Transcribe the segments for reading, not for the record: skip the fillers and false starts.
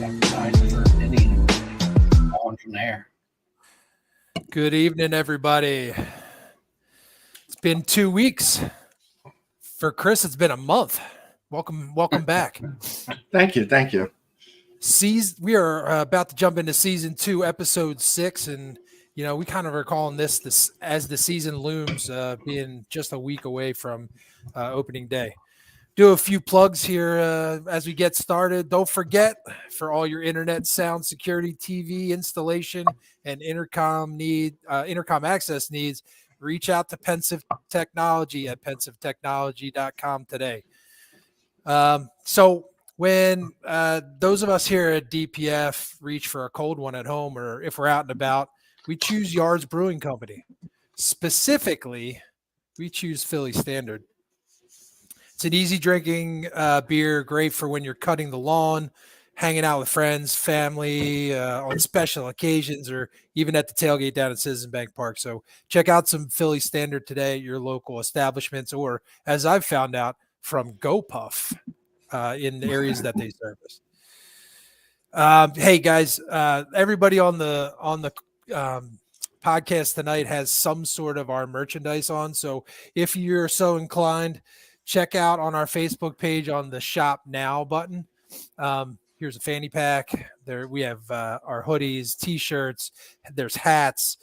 On from there. Good evening, everybody. It's been 2 weeks. For Chris, it's been a month. Welcome back. Thank you. We are about to jump into season 2, episode 6, and we kind of are calling this as the season looms, being just a week away from opening day. Do a few plugs here as we get started. Don't forget, for all your internet sound security, TV installation, and intercom access needs, reach out to Pensive Technology at pensivtechnology.com today. So when those of us here at DPF reach for a cold one at home, or if we're out and about, we choose Yards Brewing Company. Specifically, we choose Philly Standard. It's an easy drinking beer, great for when you're cutting the lawn, hanging out with friends, family, on special occasions, or even at the tailgate down at Citizen Bank Park. So check out some Philly Standard today at your local establishments, or as I've found out, from GoPuff in the areas that they service. Hey guys, everybody on the podcast tonight has some sort of our merchandise on. So if you're so inclined, check out on our Facebook page on the Shop Now button. Here's a fanny pack. There we have our hoodies, t-shirts. There's hats.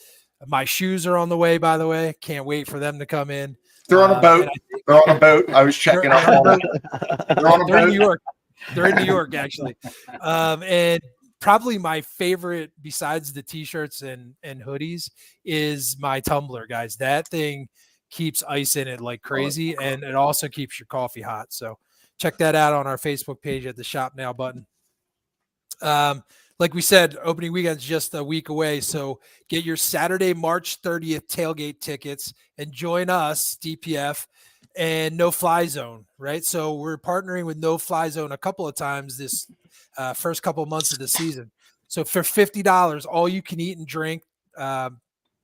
My shoes are on the way, by the way. Can't wait for them to come in. They're on a boat. They're on a boat. I was checking up on them. They're on a boat. They're in New York. They're in New York, actually. And probably my favorite, besides the t-shirts and hoodies, is my tumbler, guys. That thing keeps ice in it like crazy, and it also keeps your coffee hot. So check that out on our Facebook page at the Shop Now button. Like we said, opening weekend's just a week away, so get your Saturday, March 30th tailgate tickets and join us, DPF, and No Fly Zone, right? So we're partnering with No Fly Zone a couple of times this first couple of months of the season. So for $50, all you can eat and drink,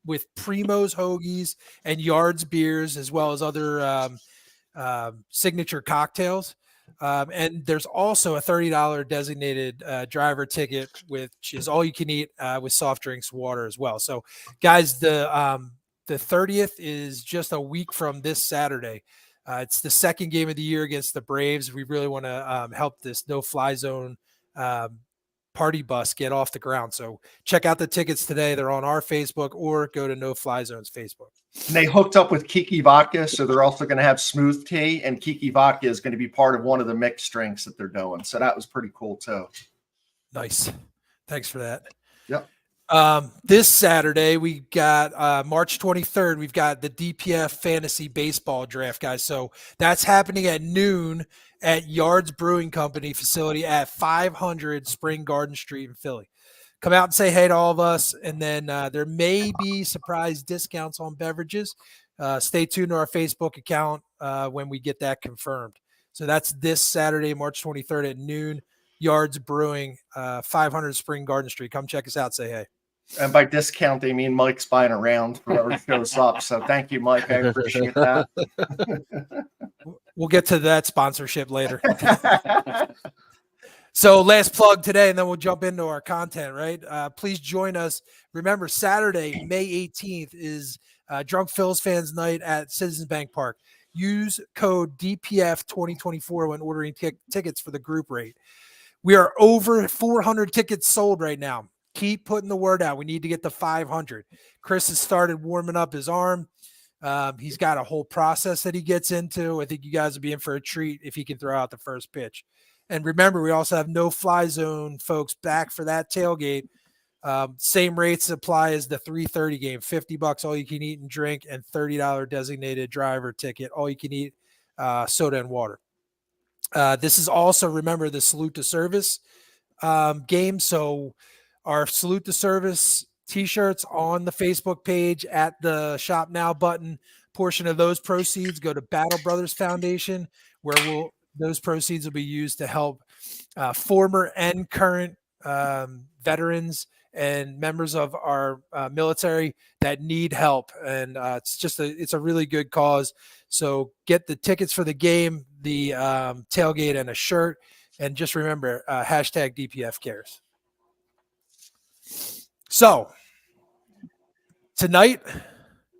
with Primo's Hoagies and Yards beers, as well as other signature cocktails. And there's also a $30 designated driver ticket, which is all you can eat with soft drinks, water as well. So guys, the 30th is just a week from this Saturday. It's the second game of the year against the Braves. We really want to help this No Fly Zone party bus get off the ground. So check out the tickets today. They're on our Facebook, or go to No Fly Zone's Facebook. And they hooked up with Kiki Vodka, so they're also going to have smooth tea, and Kiki Vodka is going to be part of one of the mixed drinks that they're doing. So that was pretty cool too. Nice. Thanks for that. Yep. This Saturday, we got March 23rd, we've got the DPF Fantasy Baseball Draft, guys. So that's happening at noon at Yards Brewing Company facility at 500 Spring Garden Street in Philly. Come out and say hey to all of us, and then there may be surprise discounts on beverages. Stay tuned to our Facebook account when we get that confirmed. So that's this Saturday, March 23rd at noon, Yards Brewing, 500 Spring Garden Street. Come check us out. Say hey. And by discount, they mean Mike's buying around whoever shows up. So thank you, Mike. I appreciate that. We'll get to that sponsorship later. So last plug today, and then we'll jump into our content, right? Please join us. Remember, Saturday, May 18th is Drunk Phil's Fans Night at Citizen Bank Park. Use code DPF 2024 when ordering tickets for the group rate. We are over 400 tickets sold right now. Keep putting the word out. We need to get to 500. Chris has started warming up his arm. He's got a whole process that he gets into. I think you guys will be in for a treat if he can throw out the first pitch. And remember, we also have No Fly Zone folks back for that tailgate. Same rates apply as the 3:30 game. $50 all you can eat and drink, and $30 designated driver ticket. All you can eat soda and water. This is also, remember, the Salute to Service game. So our Salute to Service t-shirts on the Facebook page at the Shop Now button. Portion of those proceeds go to Battle Brothers Foundation, where those proceeds will be used to help former and current veterans and members of our military that need help. And it's a really good cause. So get the tickets for the game, the tailgate, and a shirt. And just remember, hashtag DPF cares. So tonight,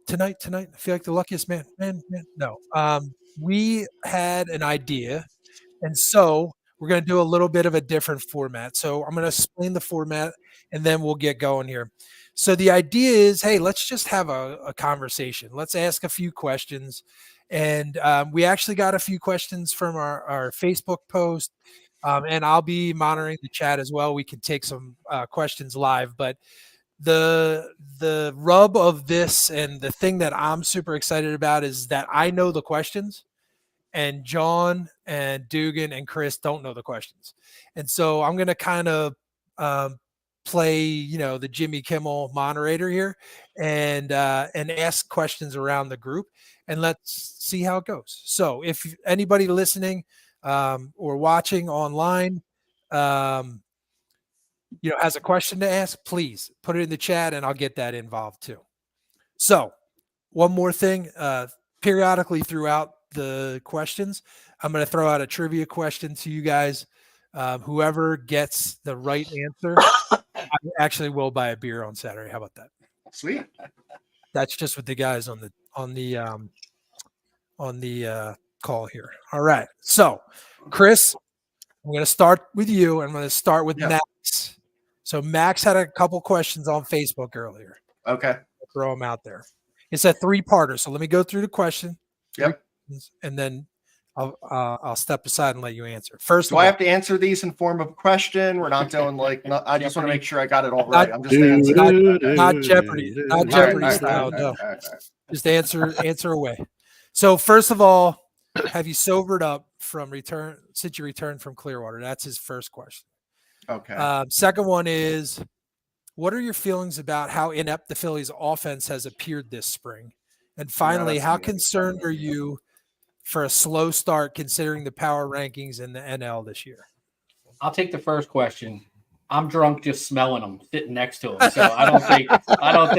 I feel like the luckiest man. No, we had an idea, and so we're going to do a little bit of a different format. So I'm going to explain the format, and then we'll get going here. So the idea is, hey, let's just have a conversation. Let's ask a few questions. And we actually got a few questions from our Facebook post, and I'll be monitoring the chat as well. We can take some questions live, but the rub of this and the thing that I'm super excited about is that I know the questions, and John and Dugan and Chris don't know the questions. And so I'm going to kind of play, the Jimmy Kimmel moderator here and ask questions around the group, and let's see how it goes. So if anybody listening or watching online, has a question to ask, please put it in the chat and I'll get that involved too. So one more thing, periodically throughout the questions, I'm going to throw out a trivia question to you guys. Whoever gets the right answer, I actually will buy a beer on Saturday. How about that? Sweet. That's just with the guys on the call here. All right. So, Chris, I'm going to start with you. I'm going to start with Max. So Max had a couple questions on Facebook earlier. Okay. I'll throw them out there. It's a 3-parter. So let me go through the question. Yep. And then I'll step aside and let you answer. First, do I have to answer these in form of a question? We're not doing I just want to make sure I got it all right. I'm just answering. Not Jeopardy. Not Jeopardy style. No. Just answer away. So first of all, have you sobered up since you returned from Clearwater? That's his first question. Okay. Second one is, what are your feelings about how inept the Phillies offense has appeared this spring? And finally, how concerned are you for a slow start considering the power rankings in the NL this year? I'll take the first question. I'm drunk just smelling him, sitting next to him. So I don't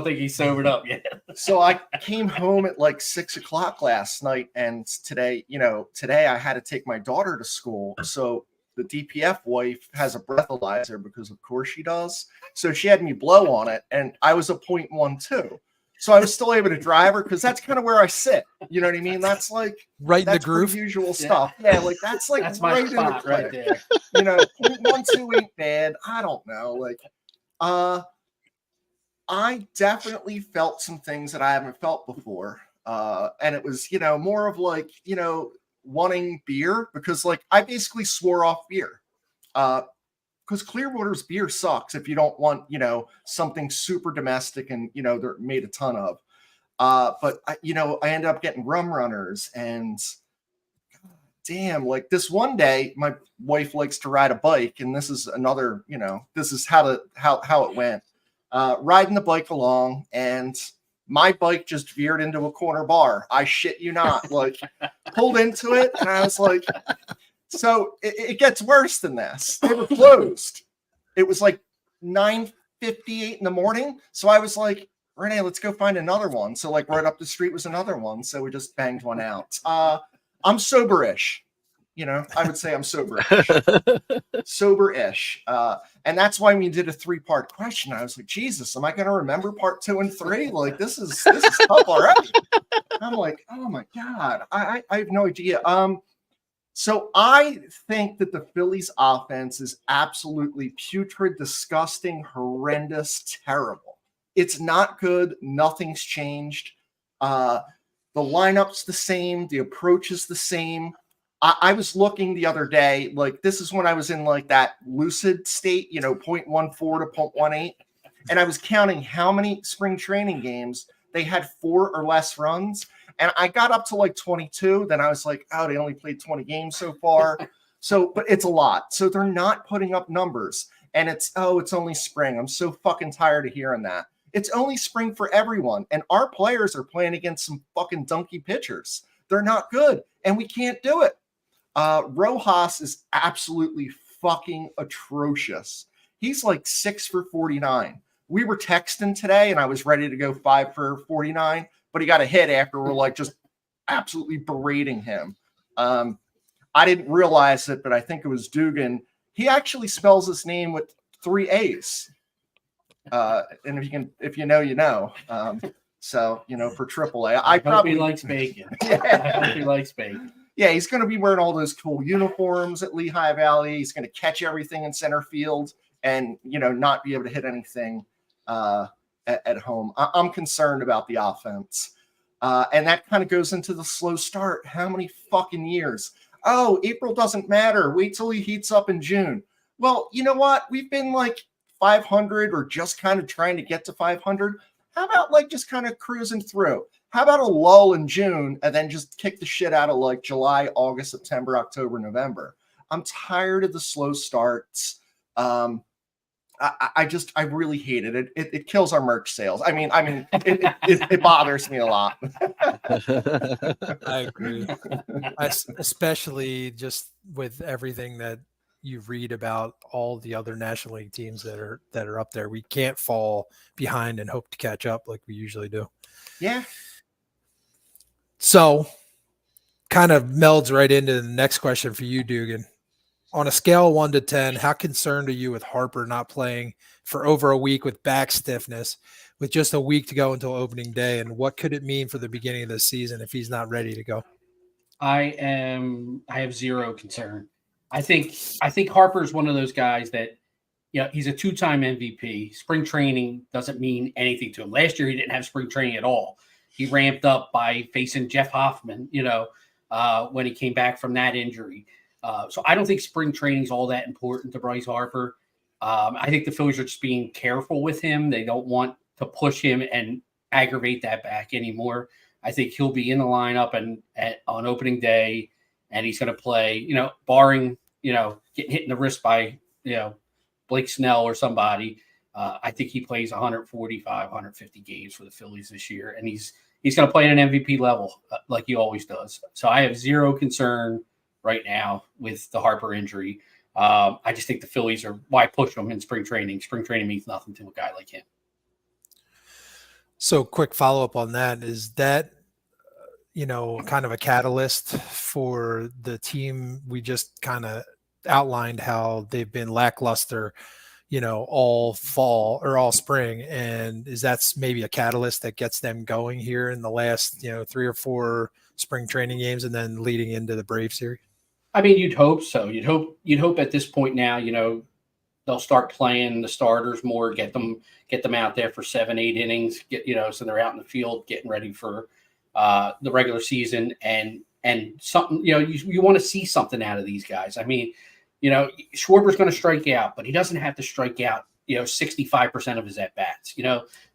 think he's sobered up yet. So I came home at like 6:00 last night, and today I had to take my daughter to school. So the DPF wife has a breathalyzer because of course she does. So she had me blow on it, and I was a 0.12. So I was still able to drive her because that's kind of where I sit. You know what I mean? That's like right in the groove. Usual stuff. Yeah, like that's my right spot in the right there. 0.12 ain't bad. I don't know. Like, I definitely felt some things that I haven't felt before. And it was, more of like, wanting beer because like I basically swore off beer. Because Clearwater's beer sucks if you don't want, something super domestic and, they're made a ton of. But I ended up getting rum runners, and damn, like this one day, my wife likes to ride a bike, and this is another, this is how it went. Riding the bike along, and my bike just veered into a corner bar. I shit you not, like pulled into it, and I was like, so it gets worse than this. They were closed. It was like 9:58 in the morning. So I was like, Renee, let's go find another one. So like right up the street was another one. So we just banged one out. I'm sober-ish. I would say I'm sober-ish. Sober-ish. And that's why we did a 3-part question. I was like, Jesus, am I going to remember part 2 and 3? Like this is tough already. I'm like, oh my God, I have no idea. So I think that the Phillies offense is absolutely putrid, disgusting, horrendous, terrible. It's not good. Nothing's changed. The lineup's the same. The approach is the same. I was looking the other day, like this is when I was in like that lucid state, 0.14 to 0.18. And I was counting how many spring training games they had 4 or less runs. And I got up to like 22. Then I was like, oh, they only played 20 games so far. But it's a lot. So they're not putting up numbers. And it's only spring. I'm so fucking tired of hearing that. It's only spring for everyone. And our players are playing against some fucking donkey pitchers. They're not good. And we can't do it. Rojas is absolutely fucking atrocious. He's like 6 for 49. We were texting today and I was ready to go 5 for 49. But he got a hit after we're like just absolutely berating him. I didn't realize it, but I think it was Dugan. He actually spells his name with 3 A's. And if you know, you know. So, for AAA, I hope he likes bacon. Yeah. I hope he likes bacon. Yeah, he's going to be wearing all those cool uniforms at Lehigh Valley. He's going to catch everything in center field and, not be able to hit anything at home. I'm concerned about the offense. And that kind of goes into the slow start. How many fucking years? Oh, April doesn't matter. Wait till he heats up in June. Well, you know what? We've been like 500 or just kind of trying to get to 500. How about like just kind of cruising through? How about a lull in June and then just kick the shit out of like July, August, September, October, November? I'm tired of the slow starts. I really hate it. It kills our merch sales. I mean, it bothers me a lot. I agree. Especially just with everything that you read about all the other National League teams that are up there. We can't fall behind and hope to catch up like we usually do. Yeah. So kind of melds right into the next question for you, Dugan. On a scale of 1 to 10, how concerned are you with Harper not playing for over a week with back stiffness with just a week to go until opening day? And what could it mean for the beginning of the season if he's not ready to go? I have zero concern. I think Harper's one of those guys that, he's a 2-time MVP. Spring training doesn't mean anything to him. Last year, he didn't have spring training at all. He ramped up by facing Jeff Hoffman, when he came back from that injury. So I don't think spring training is all that important to Bryce Harper. I think the Phillies are just being careful with him. They don't want to push him and aggravate that back anymore. I think he'll be in the lineup on opening day, and he's going to play, barring, getting hit in the wrist by, Blake Snell or somebody. I think he plays 145, 150 games for the Phillies this year, and he's going to play at an MVP level like he always does. So I have zero concern right now with the Harper injury. I just think the Phillies why push him in spring training? Spring training means nothing to a guy like him. So quick follow-up on that, is that, kind of a catalyst for the team? We just kind of outlined how they've been lackluster, all fall or all spring. And is that's maybe a catalyst that gets them going here in the last, 3 or 4 spring training games and then leading into the Brave series? I mean, you'd hope so. You'd hope at this point now, they'll start playing the starters more, get them out there for 7-8 innings, so they're out in the field getting ready for the regular season and something, you want to see something out of these guys. I mean, Schwarber's going to strike out, but he doesn't have to strike out, 65% of his at-bats.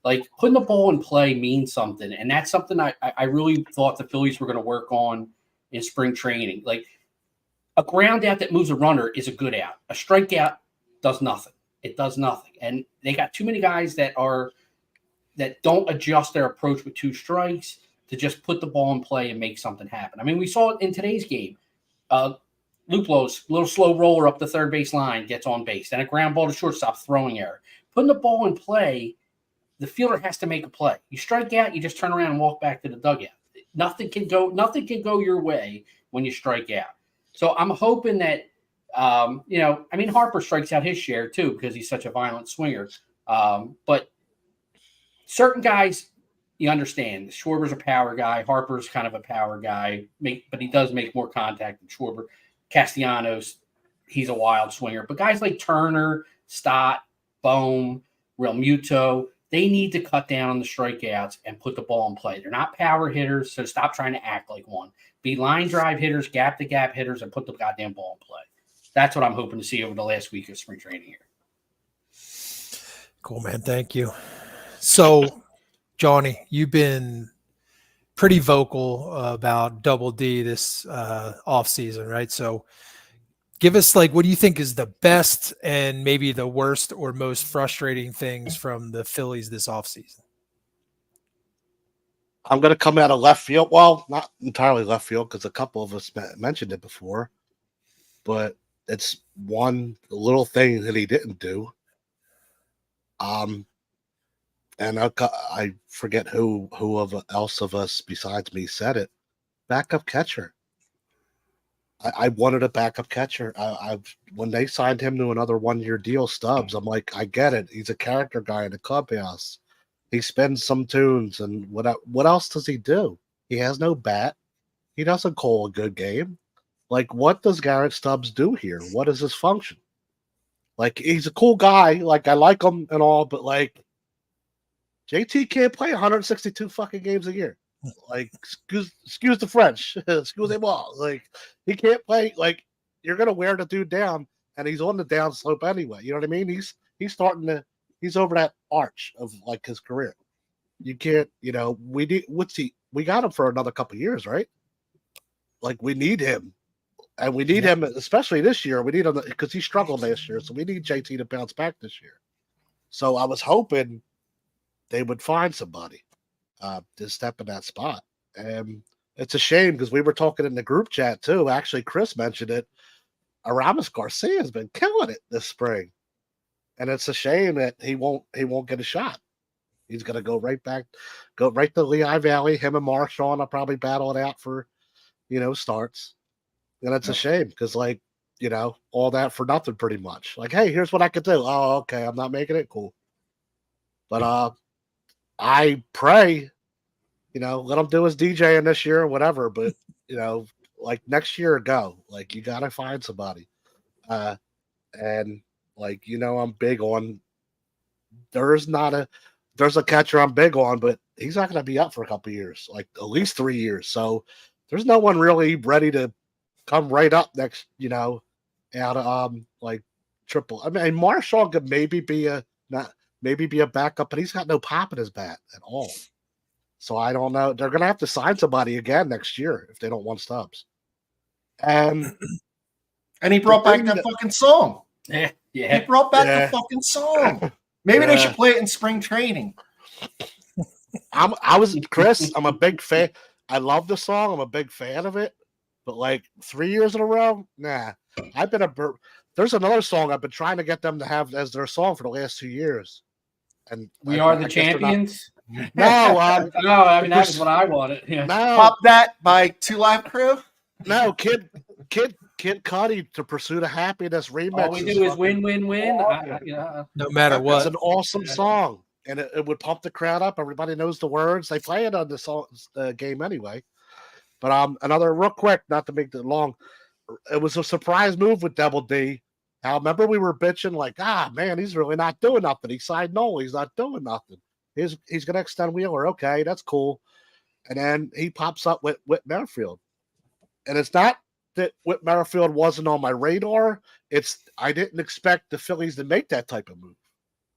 Like putting the ball in play means something. And that's something I really thought the Phillies were going to work on in spring training. Like a ground out that moves a runner is a good out. A strikeout does nothing. It does nothing. And they got too many guys that don't adjust their approach with 2 strikes to just put the ball in play and make something happen. I mean, we saw it in today's game. Luplo's little slow roller up the third base line gets on base. Then a ground ball to shortstop, throwing error. Putting the ball in play, the fielder has to make a play. You strike out, you just turn around and walk back to the dugout. Nothing can go your way when you strike out. So I'm hoping that, Harper strikes out his share too because he's such a violent swinger. But certain guys, you understand. Schwarber's a power guy. Harper's kind of a power guy, but he does make more contact than Schwarber. Castellanos, he's a wild swinger. But guys like Turner, Stott, Bohm, Real Muto, they need to cut down on the strikeouts and put the ball in play. They're not power hitters, so stop trying to act like one. Be line drive hitters, gap-to-gap hitters, and put the goddamn ball in play. That's what I'm hoping to see over the last week of spring training here. Cool, man. Thank you. So, Johnny, you've been pretty vocal about Double D this offseason, right? So give us, what do you think is the best and maybe the worst or most frustrating things from the Phillies this offseason? I'm going to come out of left field. Well, not entirely left field because a couple of us mentioned it before, but it's one little thing that he didn't do. And I forget who else of us besides me said it. Backup catcher. I wanted a backup catcher. When they signed him to another 1-year deal, Stubbs, I'm like, I get it. He's a character guy in the clubhouse. He spins some tunes, and what else does he do? He has no bat. He doesn't call a good game. Like, what does Garrett Stubbs do here? What is his function? Like, he's a cool guy. Like, I like him and all, but like, JT can't play 162 fucking games a year. Like, excuse the French, excusez-moi. Like, he can't play. Like, you're gonna wear the dude down, and he's on the down slope anyway. You know what I mean? He's starting to. He's over that arch of like his career. You can't. You know, we got him for another couple of years, right? Like, we need him. And we need him, especially this year. We need him because he struggled last year. So we need JT to bounce back this year. So I was hoping they would find somebody to step in that spot. And it's a shame because we were talking in the group chat too. Actually, Chris mentioned it. Aramis Garcia has been killing it this spring. And it's a shame that he won't get a shot. He's going to go right to Lehigh Valley. Him and Marshawn will probably battle it out for, starts. And it's a shame because, like, all that for nothing pretty much. Like, hey, here's what I could do. Oh, okay, I'm not making it. Cool. But I pray, let him do his DJing this year or whatever. But, like next year, go. Like, you got to find somebody. And, like, I'm big on there's a catcher I'm big on, but he's not going to be up for a couple of years, like at least 3 years. So there's no one really ready to come right up next, out of like triple. I mean, Marshall could maybe be a backup, but he's got no pop in his bat at all. So I don't know. They're gonna have to sign somebody again next year if they don't want Stubbs. And he brought back that fucking song. Yeah. He brought back the fucking song. Maybe they should play it in spring training. Chris, I'm a big fan. I love the song. I'm a big fan of it. But like 3 years in a row, nah. There's another song I've been trying to get them to have as their song for the last 2 years. And we are the champions. No, no, I mean that's what I wanted. Yeah. No, Pop That by Two Live Crew. No, Kid Cudi to Pursue the Happiness remix. All we do is win. No matter what, it's an awesome song, and it would pump the crowd up. Everybody knows the words. They play it on the song game anyway. But another real quick, not to make it long, it was a surprise move with Double D. Now, remember we were bitching like, man, he's really not doing nothing. He signed Noel. He's not doing nothing. He's going to extend Wheeler. Okay, that's cool. And then he pops up with Whit Merrifield. And it's not that Whit Merrifield wasn't on my radar. I didn't expect the Phillies to make that type of move.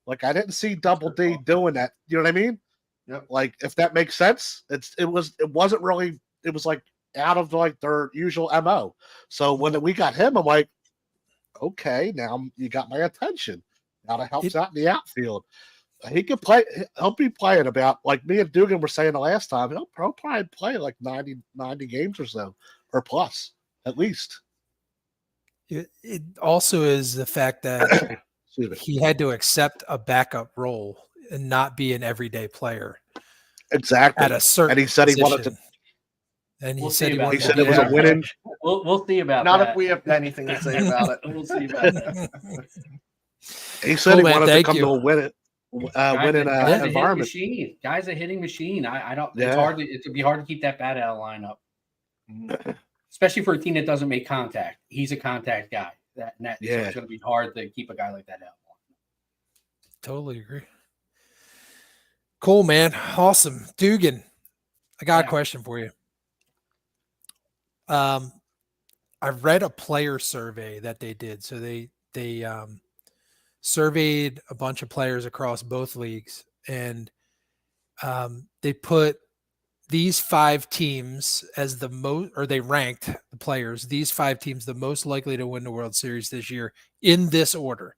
Like, I didn't see Double D doing that. You know what I mean? Yep. Like, if that makes sense, it wasn't really. It was like out of like their usual MO. So when we got him, I'm like, okay, now you got my attention. Now that helps out in the outfield. He can play. He'll be playing about, like me and Dugan were saying the last time, he'll probably play like 90 games or so, or plus, at least. It also is the fact that he had to accept a backup role and not be an everyday player. Exactly. At a certain and he said position. he wanted to. And he We'll said see he about wanted He to said it was a winning. We'll see about Not that. if we have anything to say about it. We'll see about that. He said Cool, he man, wanted to thank come you. to a winning environment. Machine. Guy's a hitting machine. I don't. Yeah. It's hard. It'd be hard to keep that bat out of lineup, especially for a team that doesn't make contact. He's a contact guy. So it's going to be hard to keep a guy like that out. Totally agree. Cool, man. Awesome. Dugan, I got a question for you. I read a player survey that they did. So they surveyed a bunch of players across both leagues, and they put these 5 teams as the most, or they ranked the players, these 5 teams the most likely to win the World Series this year in this order: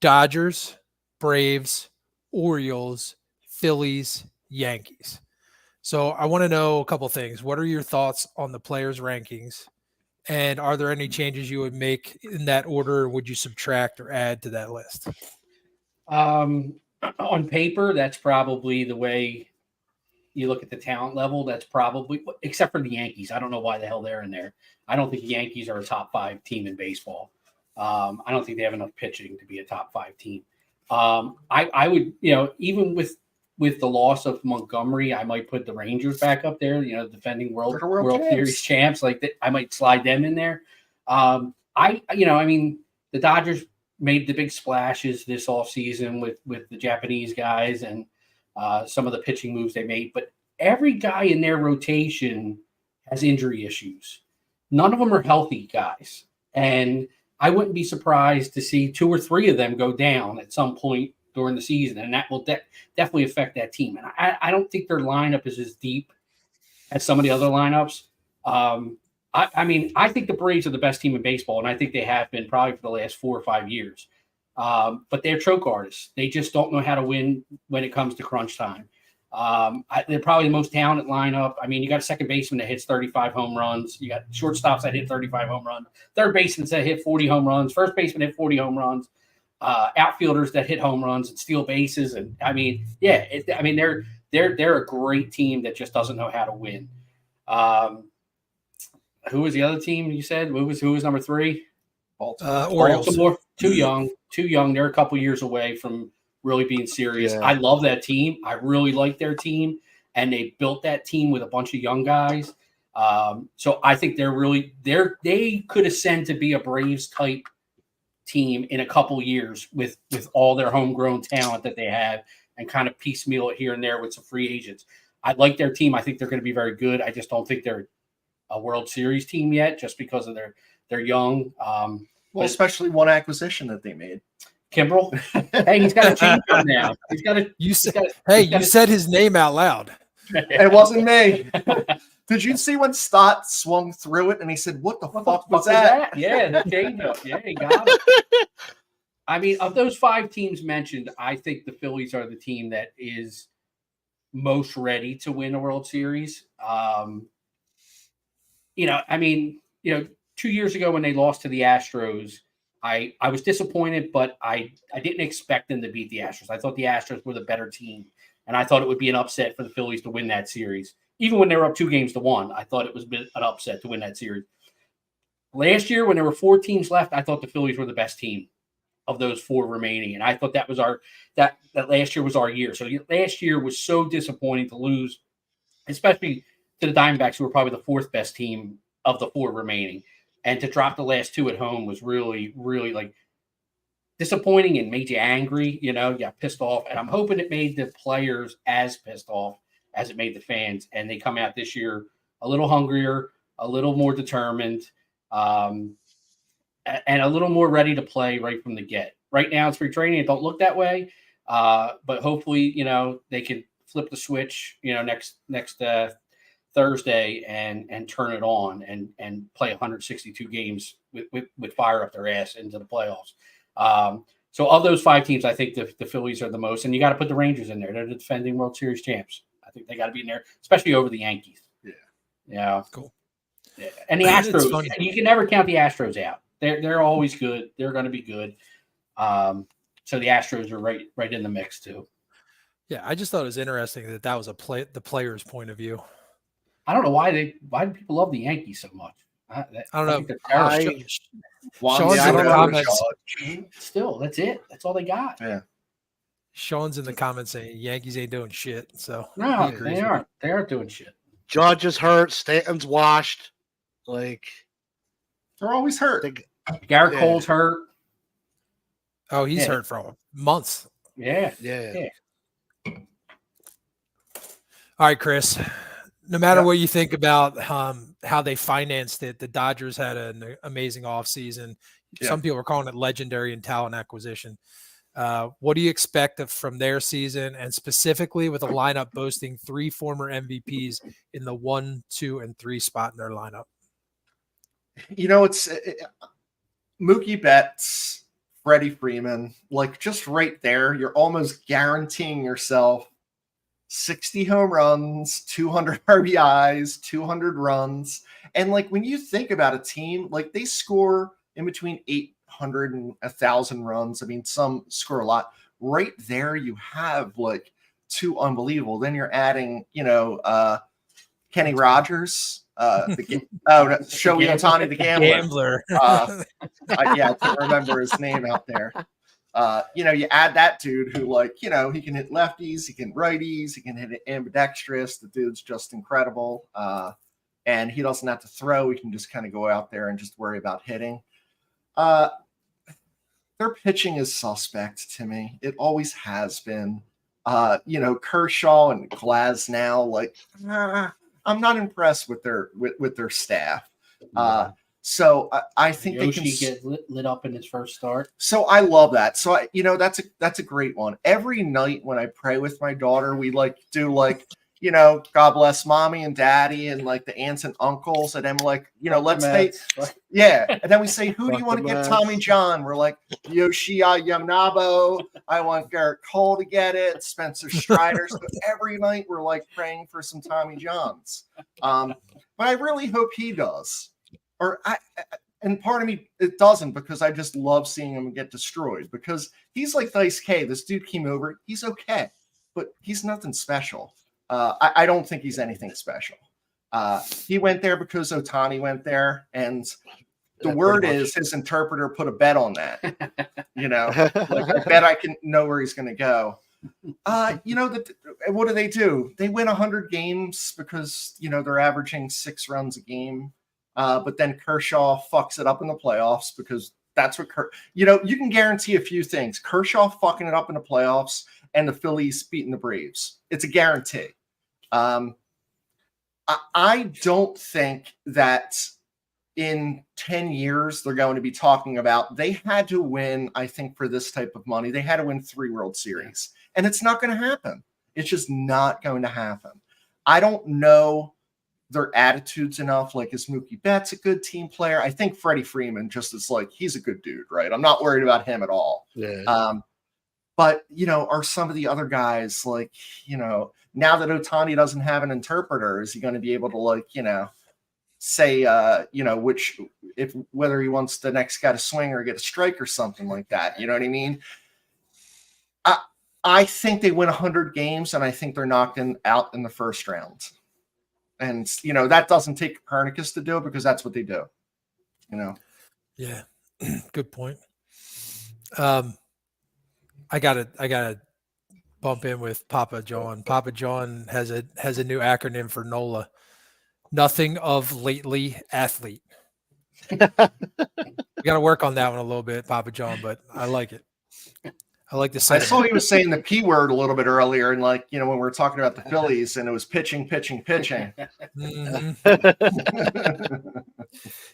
Dodgers, Braves, Orioles, Phillies, Yankees. So I want to know a couple things. What are your thoughts on the players' rankings? And are there any changes you would make in that order? Or would you subtract or add to that list? On paper, that's probably the way, you look at the talent level, that's probably, except for the Yankees. I don't know why the hell they're in there. I don't think the Yankees are a top 5 team in baseball. I don't think they have enough pitching to be a top 5 team. I would, even with the loss of Montgomery, I might put the Rangers back up there, defending World Series champs. Like that, I might slide them in there. The Dodgers made the big splashes this offseason with the Japanese guys and some of the pitching moves they made. But every guy in their rotation has injury issues. None of them are healthy guys. And I wouldn't be surprised to see 2 or 3 of them go down at some point during the season. And that will definitely affect that team. And I don't think their lineup is as deep as some of the other lineups. I think the Braves are the best team in baseball, and I think they have been probably for the last 4 or 5 years. But they're choke artists. They just don't know how to win when it comes to crunch time. They're probably the most talented lineup. I mean, you got a second baseman that hits 35 home runs. You got shortstops that hit 35 home runs. Third baseman that hit 40 home runs. First baseman hit 40 home runs. Outfielders that hit home runs and steal bases. And they're a great team that just doesn't know how to win. Who was the other team you said? Who was number 3? Orioles. Baltimore. Too young. They're a couple years away from really being serious. Yeah. I love that team. I really like their team, and they built that team with a bunch of young guys. So I think they could ascend to be a Braves type team in a couple years with all their homegrown talent that they have, and kind of piecemeal it here and there with some free agents. I like their team. I think they're going to be very good. I just don't think they're a World Series team yet, just because of they're young. Especially one acquisition that they made. Kimbrel. Hey, he's got a change up now. You said his name out loud. It wasn't me. Did you see when Stott swung through it and he said, "What the fuck was that?" Yeah, the change up. Yeah, he got it. I mean, of those 5 teams mentioned, I think the Phillies are the team that is most ready to win a World Series. 2 years ago when they lost to the Astros, I was disappointed, but I didn't expect them to beat the Astros. I thought the Astros were the better team, and I thought it would be an upset for the Phillies to win that series. Even when they were up 2-1, I thought it was an upset to win that series. Last year, when there were 4 teams left, I thought the Phillies were the best team of those 4 remaining, and I thought that was that last year was our year. So last year was so disappointing to lose, especially to the Diamondbacks, who were probably the 4th best team of the 4 remaining. And to drop the last 2 at home was really, really like disappointing and made you angry. You got pissed off. And I'm hoping it made the players as pissed off as it made the fans. And they come out this year a little hungrier, a little more determined, and a little more ready to play right from the get. Right now, it's spring training. It don't look that way. But hopefully, they can flip the switch, next Thursday and turn it on and play 162 games with fire up their ass into the playoffs. So of those 5 teams, I think the Phillies are the most, and you got to put the Rangers in there. They're the defending World Series champs. I think they got to be in there, especially over the Yankees. Yeah. Cool. Yeah. And the Astros, you can never count the Astros out. They're always good. They're going to be good. So the Astros are right in the mix too. Yeah, I just thought it was interesting that was the player's point of view. I don't know why do people love the Yankees so much. I don't know. Sean's in the comments. Still, that's it. That's all they got. Yeah. Sean's in the comments saying Yankees ain't doing shit. So no, they aren't. They aren't doing shit. Judge is hurt. Stanton's washed. Like they're always hurt. Garrett Cole's hurt. Oh, he's hurt for months. Yeah. All right, Chris. No matter what you think about how they financed it, the Dodgers had an amazing offseason. Some people are calling it legendary in talent acquisition. What do you expect from their season, and specifically with a lineup boasting 3 former MVPs in the 1, 2, and 3 spot in their lineup? It's Mookie Betts, Freddie Freeman, like just right there. You're almost guaranteeing yourself 60 home runs, 200 RBIs, 200 runs. And like when you think about a team, like they score in between 800 and 1,000 runs. I mean, some score a lot. Right there, you have like too unbelievable. Then you're adding, Kenny Rogers, Shohei Ohtani, the gambler. I can't remember his name out there. You add that dude who, he can hit lefties, he can righties, he can hit ambidextrous. The dude's just incredible. And he doesn't have to throw. He can just kind of go out there and just worry about hitting. Their pitching is suspect to me. It always has been. Kershaw and Glasnow, I'm not impressed with their staff. So I think Yoshi they can get lit up in his first start. So I love that. So that's a great one. Every night when I pray with my daughter, we do God bless mommy and daddy and the aunts and uncles, and then let's say, and then we say, who do you want to get Tommy John? We're like, Yoshia Yamnabo. I want Garrett Cole to get it, Spencer Strider. So every night we're praying for some Tommy Johns. But I really hope he does. And part of me, it doesn't, because I just love seeing him get destroyed, because he's like Dice K. This dude came over. He's okay, but he's nothing special. I don't think he's anything special. He went there because Ohtani went there, and the word is his interpreter put a bet on that. I bet I can know where he's going to go. What do? They win 100 games because they're averaging 6 runs a game. But then Kershaw fucks it up in the playoffs, because that's what you can guarantee a few things: Kershaw fucking it up in the playoffs and the Phillies beating the Braves. It's a guarantee. I don't think that in 10 years they're going to be talking about they had to win. I think for this type of money, they had to win 3 World Series, and it's not going to happen. It's just not going to happen. I don't know their attitudes enough. Is Mookie Betts a good team player? I think Freddie Freeman just is he's a good dude, right? I'm not worried about him at all. Yeah. But are some of the other guys now that Ohtani doesn't have an interpreter, is he going to be able to say whether he wants the next guy to swing or get a strike or something like that? You know what I mean? I think they win 100 games, and I think they're knocked out in the first round. And that doesn't take Copernicus to do it, because that's what they do. Yeah, good point. I gotta bump in with Papa John. Papa John has a new acronym for NOLA. Nothing of lately athlete. We got to work on that one a little bit, Papa John, but I like it. I like the sentiment. I saw he was saying the P word a little bit earlier, and when we were talking about the Phillies, and it was pitching. Mm-hmm.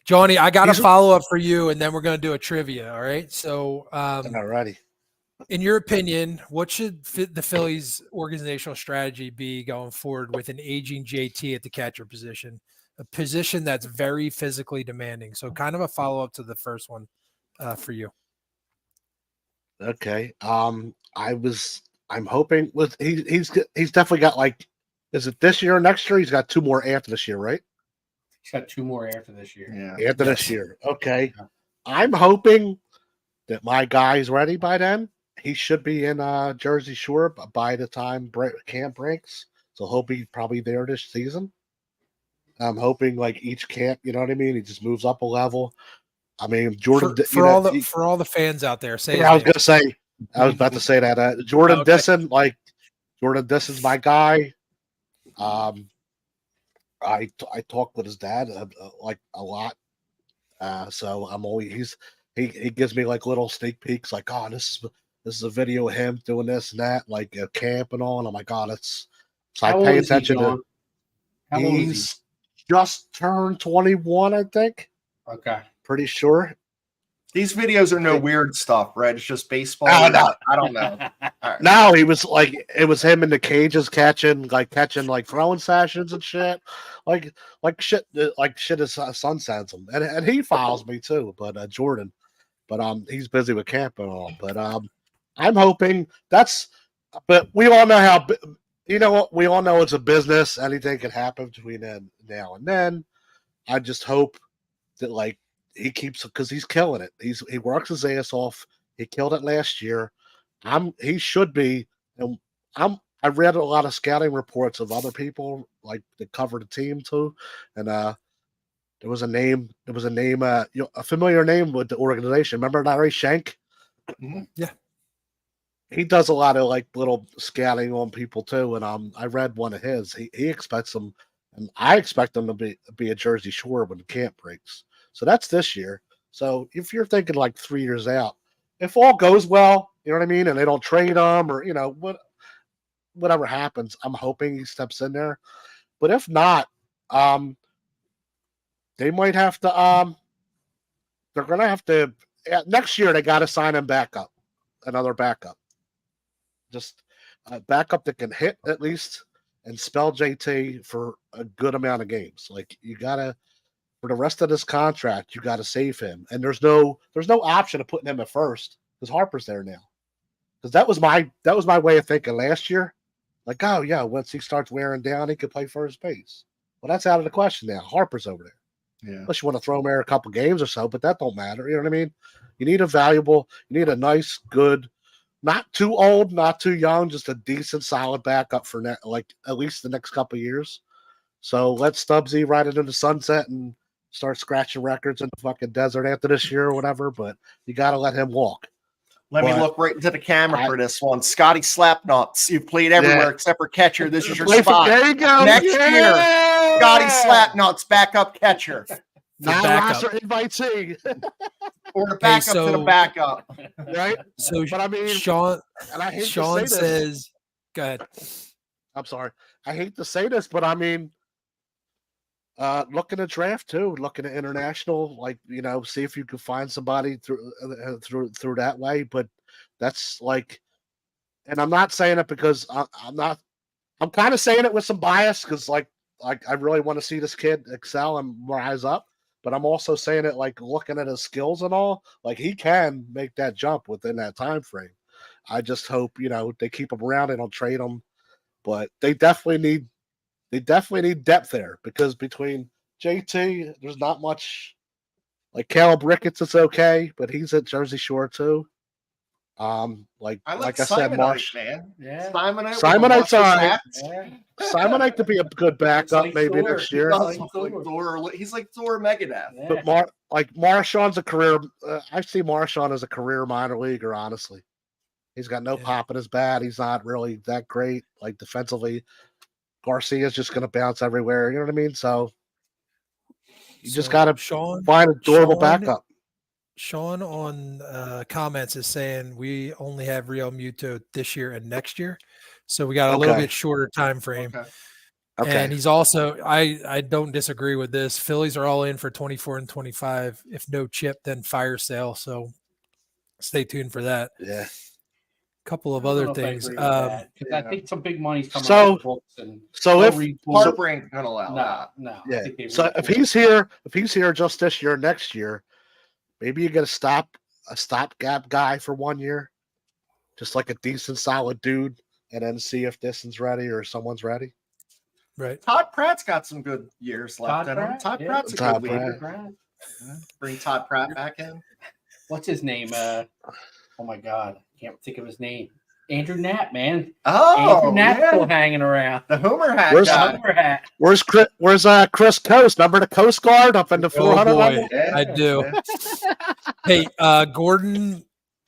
Johnny, I got a follow up for you, and then we're going to do a trivia. All right. So, alrighty. In your opinion, what should the Phillies' organizational strategy be going forward with an aging JT at the catcher position, a position that's very physically demanding? So, kind of a follow up to the first one for you. Okay. I'm hoping with he's definitely got is it this year or next year? He's got 2 more after this year, right? He's got 2 more after this year. Yeah. After this year. Okay. Yeah. I'm hoping that my guy's ready by then. He should be in Jersey Shore by the time camp breaks. So hope he's probably there this season. I'm hoping each camp, you know what I mean? He just moves up a level. I mean, Jordan for all the fans out there, say. Yeah, I was about to say that Jordan Disson, Jordan Disson's my guy. I talk with his dad a lot. So I'm always he gives me little sneak peeks, oh, this is a video of him doing this and that, a camp and all, and I'm like, oh, that's so I pay attention to. He's just turned 21, I think. Okay. Pretty sure. These videos are no weird stuff, right? It's just baseball. I don't know. Right. No, he was it was him in the cages catching throwing sessions and shit. Shit his son sends him. And he follows me too, but Jordan. But he's busy with camp and all. But I'm hoping but we all know how we all know it's a business. Anything can happen between now and then. I just hope that he keeps, because he's killing it. He works his ass off. He killed it last year. He should be. And I I read a lot of scouting reports of other people like that cover the team too, and there was a name, a familiar name with the organization. Remember Larry Shank? Mhm. Yeah. He does a lot of like little scouting on people too, and I read one of his. He expects them, and I expect them to be a Jersey Shore when the camp breaks. So that's this year. So if you're thinking like 3 years out, if all goes well, you know what I mean, and they don't trade him or whatever happens, I'm hoping he steps in there. But if not, they might have to. They're gonna have to next year. They got to sign him back up, another backup, just a backup that can hit at least and spell JT for a good amount of games. Like you gotta for the rest of this contract, you got to save him. And there's no option of putting him at first because Harper's there now. Because that was my way of thinking last year. Like, oh yeah, once he starts wearing down, he could play first base. Well, that's out of the question now. Harper's over there. Yeah. Unless you want to throw him there a couple games or so, but that don't matter. You know what I mean? You need you need a nice, good, not too old, not too young, just a decent, solid backup for like at least the next couple years. So let Stubbsy ride it into the sunset and start scratching records in the fucking desert after this year or whatever. But you got to let him walk. Let me look right into the camera for this one. Scotty Slapnuts. You've played everywhere except for catcher. This is your spot. There you go. Next year, Scotty Slapnuts, backup catcher. Non-roster invitee. Or the backup to the backup. Right? So, but I mean, Sean Sean says, go ahead. I'm sorry. I hate to say this, but I mean, looking at draft too, looking at international, like, see if you can find somebody through that way. But that's like, and I'm not saying it because I'm kind of saying it with some bias because like I really want to see this kid excel and rise up. But I'm also saying it like looking at his skills and all, like he can make that jump within that time frame. I just hope they keep him around and don't trade him. But they definitely need depth there because between JT, there's not much. Like Caleb Ricketts is okay, but he's at Jersey Shore too. Like I said, Marsh, man. Yeah. Simonite's all right. Yeah. Simonite to be a good backup maybe Thor. next year. He's like Thor Megadeth. Yeah. But Marshawn's a career. I see Marshawn as a career minor leaguer. Honestly, he's got no pop in his bat. He's not really that great. Like defensively, Garcia's just going to bounce everywhere. You know what I mean? So you just got to find a durable backup. Sean on comments is saying we only have Real Muto this year and next year, so we got a little bit shorter time frame. Okay. And he's also I don't disagree with this. Phillies are all in for 24 and 25. If no chip, then fire sale. So stay tuned for that. Yeah. Couple of other things. I think some big money's coming out of the books, and if Harper ain't gonna allow that. No. Yeah. So if he's here just this year, next year, maybe you get a stopgap guy for 1 year, just like a decent, solid dude, and then see if this one's ready or someone's ready. Right. Todd Pratt's got some good years left in him. Todd Pratt's a good leader. Bring Todd Pratt back in. What's his name? Oh my God, can't think of his name. Andrew Knapp, man. Oh, Andrew Knapp's still hanging around. The Homer hat. Where's Chris Coast? Remember the Coast Guard up in the 400 level? Yeah, I do. Yeah. Hey, Gordon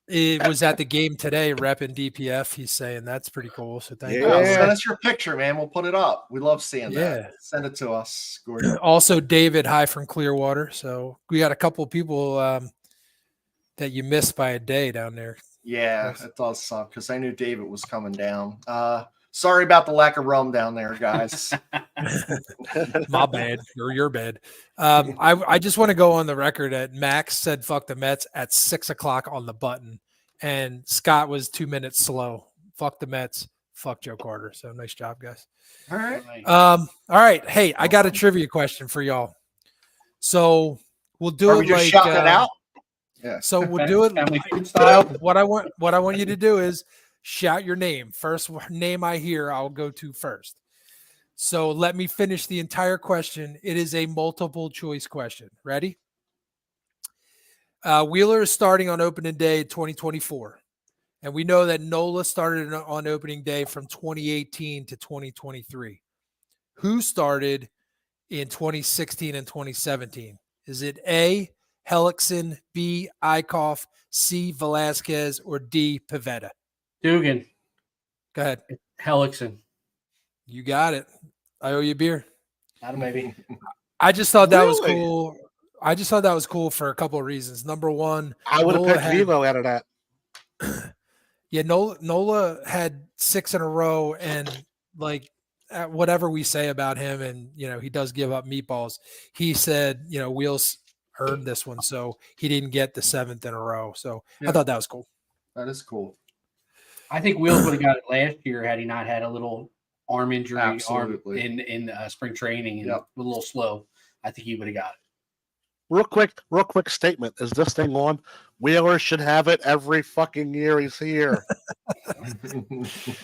was at the game today repping DPF. He's saying that's pretty cool. So thank you. Send us your picture, man. We'll put it up. We love seeing that. Send it to us, Gordon. Also, David, hi from Clearwater. So we got a couple of people that you missed by a day down there. Yeah, it does suck because I knew David was coming down. Sorry about the lack of rum down there, guys. My bad, or your bad. I just want to go on the record that Max said "fuck the Mets" at 6:00 on the button, and Scott was 2 minutes slow. Fuck the Mets. Fuck Joe Carter. So nice job, guys. All right. All right. Hey, I got a trivia question for y'all. So we'll do it like shout it out. Yeah. So we'll do it style. What I want you to do is shout your name. First name I hear, I'll go to first. So let me finish the entire question. It is a multiple choice question. Ready? Wheeler is starting on opening day 2024. And we know that Nola started on opening day from 2018 to 2023. Who started in 2016 and 2017? Is it A, Hellickson, B, Eichhoff, C, Velasquez, or D, Pavetta? Dugan, Go ahead. Hellickson. You got it. I owe you a beer. Not a baby. I just thought that was Really? cool. I just thought that was cool for a couple of reasons. Number one, I would have Nola picked had- Vivo out of that. Yeah, Nola had 6 in a row, and like whatever we say about him, and he does give up meatballs. He said, Wheels earned this one, so he didn't get the 7th in a row. So Yeah. I thought that was cool. That is cool. I think Wheels would have got it last year had he not had a little arm injury Absolutely. in spring training and Yep. a little slow. I think he would have got it. Real quick statement. Is this thing on? Wheeler should have it every fucking year he's here.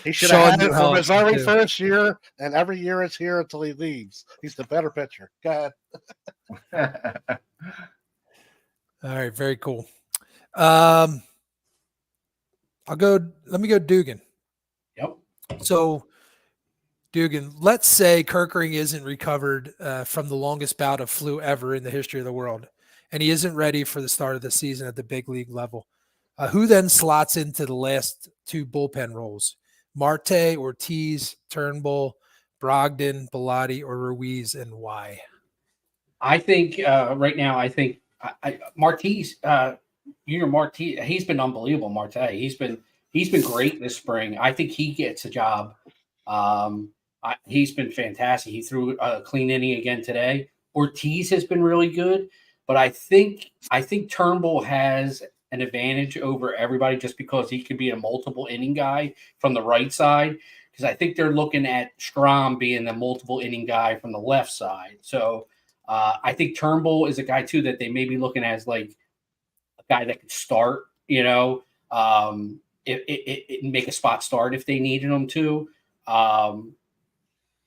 He should Sean have had it from his Hellickson, very too. first year, and every year it's here until he leaves. He's the better pitcher. Go ahead. All right, very cool. Let me go Dugan. Yep. So, Dugan, let's say Kirkering isn't recovered from the longest bout of flu ever in the history of the world, and he isn't ready for the start of the season at the big league level. Who then slots into the last 2 bullpen roles? Marte, Ortiz, Turnbull, Brogdon, Bilotti, or Ruiz, and why? I think right now, Martiz, Martiz, he's been unbelievable. Marte, he's been great this spring. I think he gets a job. He's been fantastic. He threw a clean inning again today. Ortiz has been really good, but I think Turnbull has an advantage over everybody just because he could be a multiple inning guy from the right side. Because I think they're looking at Strom being the multiple inning guy from the left side. So I think Turnbull is a guy too that they may be looking at as like a guy that could start. Make a spot start if they needed him to.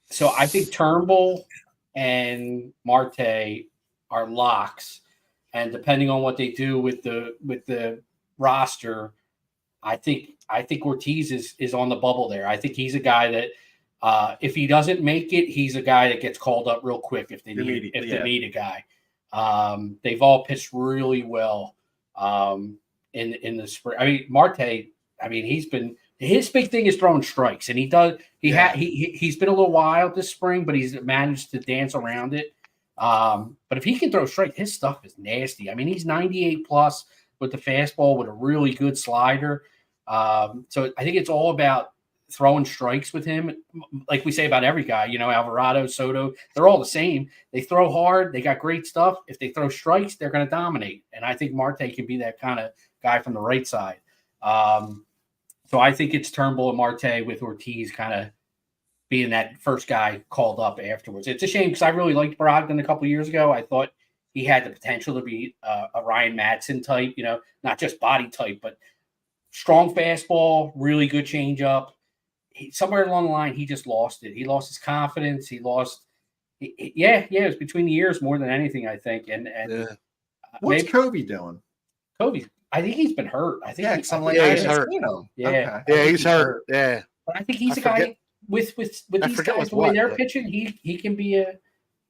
So I think Turnbull and Marte are locks, and depending on what they do with the roster, I think Ortiz is on the bubble there. I think he's a guy that if he doesn't make it, he's a guy that gets called up real quick if they need a guy. They've all pitched really well in the spring. I mean, Marte. I mean, his big thing is throwing strikes, and he's been a little wild this spring, but he's managed to dance around it. But if he can throw strike, his stuff is nasty. I mean, he's 98 plus with the fastball with a really good slider. So I think it's all about throwing strikes with him. Like we say about every guy, Alvarado, Soto, they're all the same. They throw hard. They got great stuff. If they throw strikes, they're going to dominate. And I think Marte can be that kind of guy from the right side. So I think it's Turnbull and Marte with Ortiz kind of being that first guy called up afterwards. It's a shame because I really liked Brogdon a couple of years ago. I thought he had the potential to be a Ryan Madsen type, not just body type, but strong fastball, really good changeup. Somewhere along the line, he just lost it. He lost his confidence. He lost. It was between the years more than anything, I think. And What's Kobe doing? Kobe, I think he's been hurt. I think he's hurt. Yeah, Okay. Yeah, he's hurt. Yeah, but I think he's a guy with these guys the way they're pitching. He can be a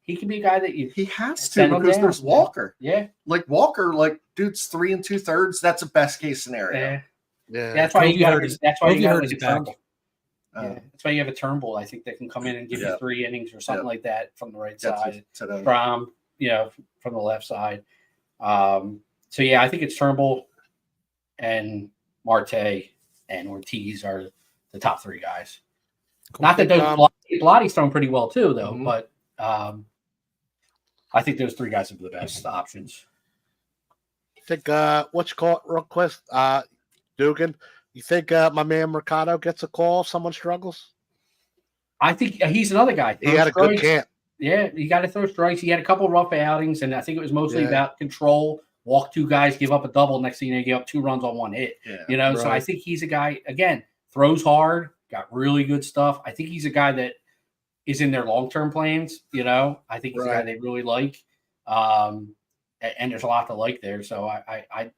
guy that he has to because there's Walker. Yeah, like Walker, dude's 3 2/3. That's a best case scenario. Yeah. That's why you got. That's why you got his a back. Turnbull. That's why you have a Turnbull. I think that can come in and give you 3 innings or something like that from the right side. From from the left side. So yeah, I think it's Turnbull and Marte and Ortiz are the top 3 guys. Cool. Not that Blotty's thrown pretty well too, though. Mm-hmm. But I think those 3 guys are the best options. I think what you call it real quick, Dugan. You think my man Mercado gets a call if someone struggles? I think he's another guy. He had a good camp. Yeah, you got to throw strikes. He had a couple of rough outings, and I think it was mostly about control. Walk 2 guys, give up a double. Next thing you know, you give up 2 runs on 1 hit. Yeah, right. So I think he's a guy, again, throws hard, got really good stuff. I think he's a guy that is in their long-term plans. I think he's a guy they really like. And there's a lot to like there. So I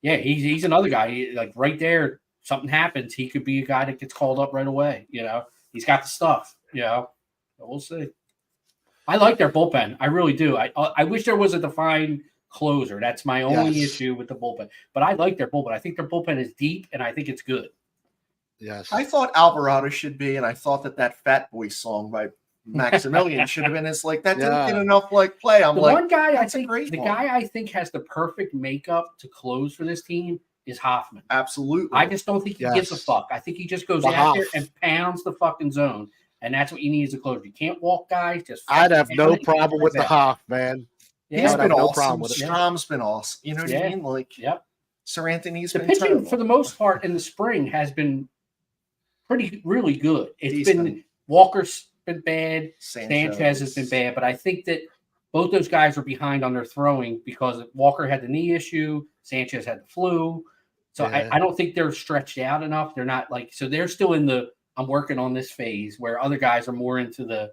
he's another guy. Like right there, something happens, he could be a guy that gets called up right away. He's got the stuff. But we'll see. I like their bullpen. I really do. I wish there was a defined closer. That's my only issue with the bullpen. But I like their bullpen. I think their bullpen is deep, and I think it's good. Yes. I thought Alvarado should be, and I thought that Fat Boy song by Maximilian should have been. It's like that didn't get enough play. I'm one guy I think has the perfect makeup to close for this team is Hoffman. Absolutely. I just don't think he gives a fuck. I think he just goes out there and pounds the fucking zone, and that's what you need as a closer. You can't walk guys. I'd have no problem with the Hoff, man. He's been awesome. Strom's been awesome. You know what I mean? Sir Anthony's been pitching terrible. For the most part in the spring has been really good. Walker's been bad. Sanchez has been bad, but I think that both those guys are behind on their throwing because Walker had the knee issue, Sanchez had the flu. So I don't think they're stretched out enough. They're not so they're still in the I'm working on this phase where other guys are more into the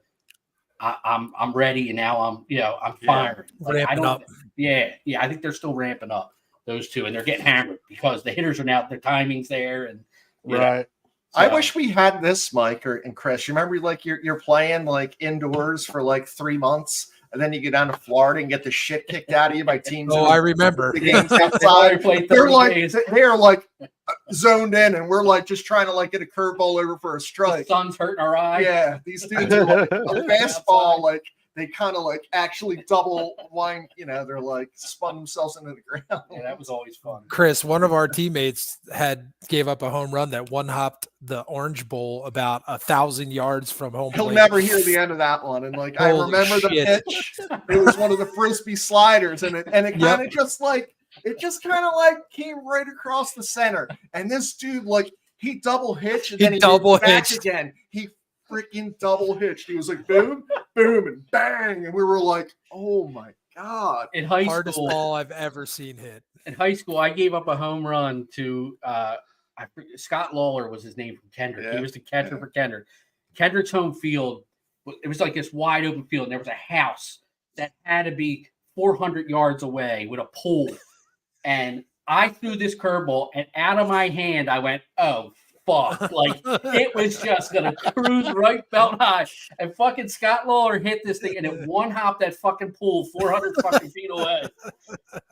I'm ready and now I'm firing. Ramping up. I think they're still ramping up, those two, and they're getting hammered because the hitters are now their timing's there and right. So, I wish we had this, Mike and Chris. You remember you're playing indoors for 3 months, and then you get down to Florida and get the shit kicked out of you by teams. Oh, I remember the games outside. They're zoned in, and we're just trying to get a curveball over for a strike. The sun's hurting our eyes. Yeah, these dudes are a fastball they kind of actually double wind, they're spun themselves into the ground. Yeah, that was always fun. Chris, one of our teammates gave up a home run that one hopped the Orange Bowl about 1,000 yards from home He'll plate. never hear the end of that one. And I remember the pitch. It was one of the Frisbee sliders, and it kind of just came right across the center. And this dude, he double hitched and then he double back again. He freaking double hitched. He was boom, boom, and bang. And we were oh my God. In high Hardest school, ball I've ever seen hit. In high school, I gave up a home run to Scott Lawler was his name from Kendrick. Yeah. He was the catcher for Kendrick. Kendrick's home field, it was this wide open field, and there was a house that had to be 400 yards away with a pool. And I threw this curveball, and out of my hand, I went, oh, fuck. It was just going to cruise right belt high. And fucking Scott Lawler hit this thing, and it one-hopped that fucking pool 400 fucking feet away.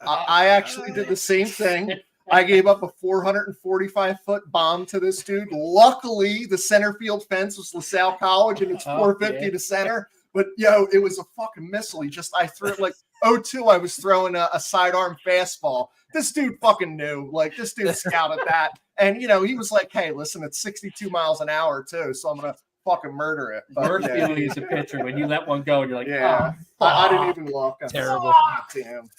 I actually did the same thing. I gave up a 445-foot bomb to this dude. Luckily, the center field fence was LaSalle College, and it's 450 to center. But, it was a fucking missile. I threw it 0-2. I was throwing a sidearm fastball. This dude fucking knew. This dude scouted that. And, he was hey, listen, it's 62 miles an hour, too, so I'm going to fucking murder it. Worst feeling as a pitcher when you let one go and you're I didn't even look. Terrible. Damn.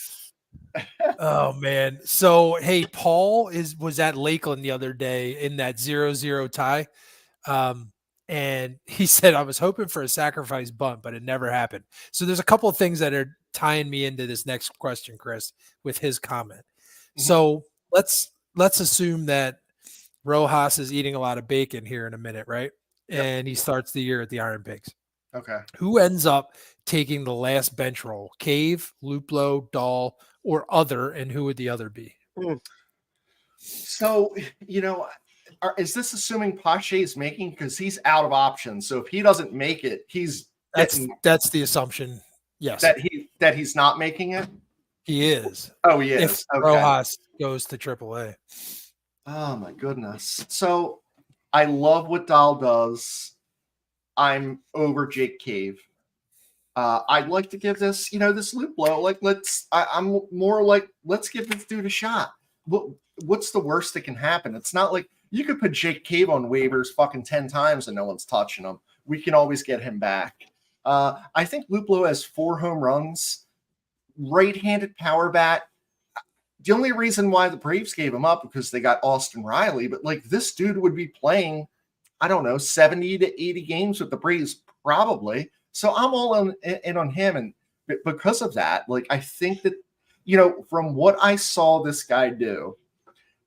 Oh man. So hey, Paul was at Lakeland the other day in that 0-0 tie. And he said, I was hoping for a sacrifice bunt, but it never happened. So there's a couple of things that are tying me into this next question, Chris, with his comment. Mm-hmm. So let's assume that Rojas is eating a lot of bacon here in a minute, right? Yep. And he starts the year at the Iron Pigs. Okay. Who ends up taking the last bench role? Cave, Luplo, Dahl, or other, and who would the other be? So, is this assuming Pache is making, because he's out of options? So if he doesn't make it, that's the assumption. Yes, that he's not making it. He is. Oh, he is. If Rojas goes to AAA. Oh my goodness. So I love what Dahl does. I'm over Jake Cave. I'd like to give this, this Luplo, I'm more let's give this dude a shot. What's the worst that can happen? It's not like you could put Jake Cave on waivers fucking 10 times and no one's touching him. We can always get him back. I think Luplo has 4 home runs, right-handed power bat. The only reason why the Braves gave him up because they got Austin Riley, but this dude would be playing, I don't know, 70 to 80 games with the Braves probably. So I'm all in on him. And because of that, I think that, from what I saw this guy do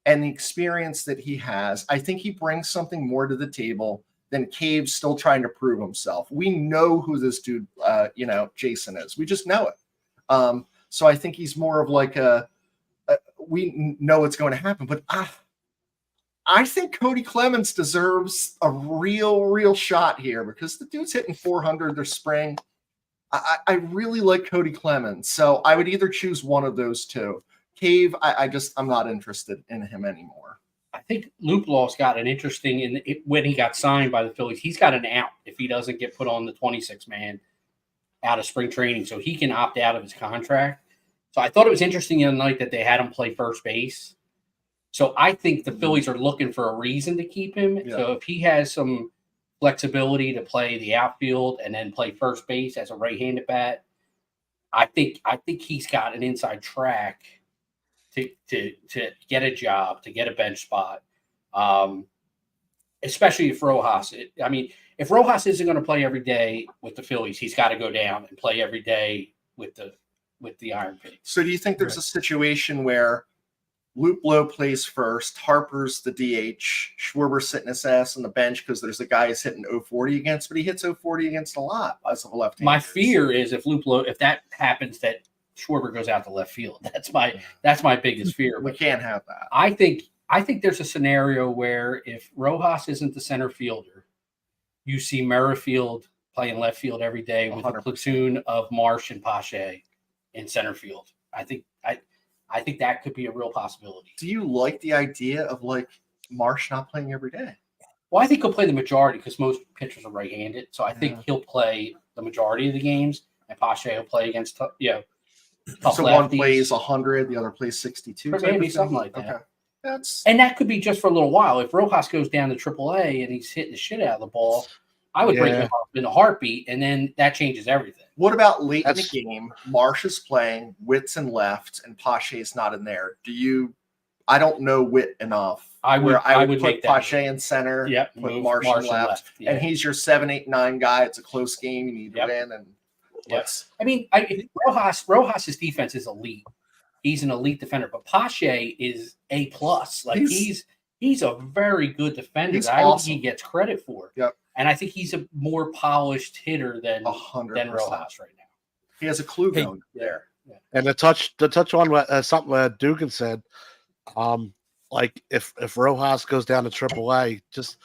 and the experience that he has, I think he brings something more to the table than Cave still trying to prove himself. We know who this dude, Jason is. We just know it. So I think he's more of we know what's going to happen, but I think Cody Clemens deserves a real shot here because the dude's hitting 400 this spring. I really like Cody Clemens, so I would either choose one of those two. Cave, I'm not interested in him anymore. I think Luploff's got an interesting when he got signed by the Phillies. He's got an out if he doesn't get put on the 26-man out of spring training, so he can opt out of his contract. So I thought it was interesting the other night that they had him play first base. So I think the Phillies are looking for a reason to keep him. Yeah. So if he has some flexibility to play the outfield and then play first base as a right-handed bat, I think he's got an inside track to get a job, to get a bench spot, especially if Rojas. If Rojas isn't going to play every day with the Phillies, he's got to go down and play every day with the Iron Pigs. So do you think there's a situation where Luplow plays first, Harper's the DH, Schwarber's sitting his ass on the bench because there's a guy he's hitting 040 against, but he hits 040 against a lot as a left-hander. My fear is if that happens, that Schwarber goes out to left field. That's my biggest fear. We can't have that. I think there's a scenario where if Rojas isn't the center fielder, you see Merrifield playing left field every day with 100%. A platoon of Marsh and Pache in center field. I think that could be a real possibility. Do you like the idea of like Marsh not playing every day? Well, I think he'll play the majority because most pitchers are right-handed. So I think he'll play the majority of the games, and Pache will play against tough so lefties. One plays 100, the other plays 62. Maybe something like that. Okay. And that could be just for a little while. If Rojas goes down to AAA and he's hitting the shit out of the ball, I would bring him up in a heartbeat, and then that changes everything. What about late in the game? Marsh is playing, Witt's in left, and Pache's not in there. I don't know Witt enough. I would put Pache in center, put Marsh in left. And he's your 7, 8, 9 guy. It's a close game. You need to win. And yes. Rojas's defense is elite. He's an elite defender, but Pache is A+. Like he's a very good defender. I don't think he gets credit for. Yep. And I think he's a more polished hitter than 100%. Than Rojas right now. He has a clue going there. Yeah. And to touch on what something Dugan said, like if Rojas goes down to AAA, just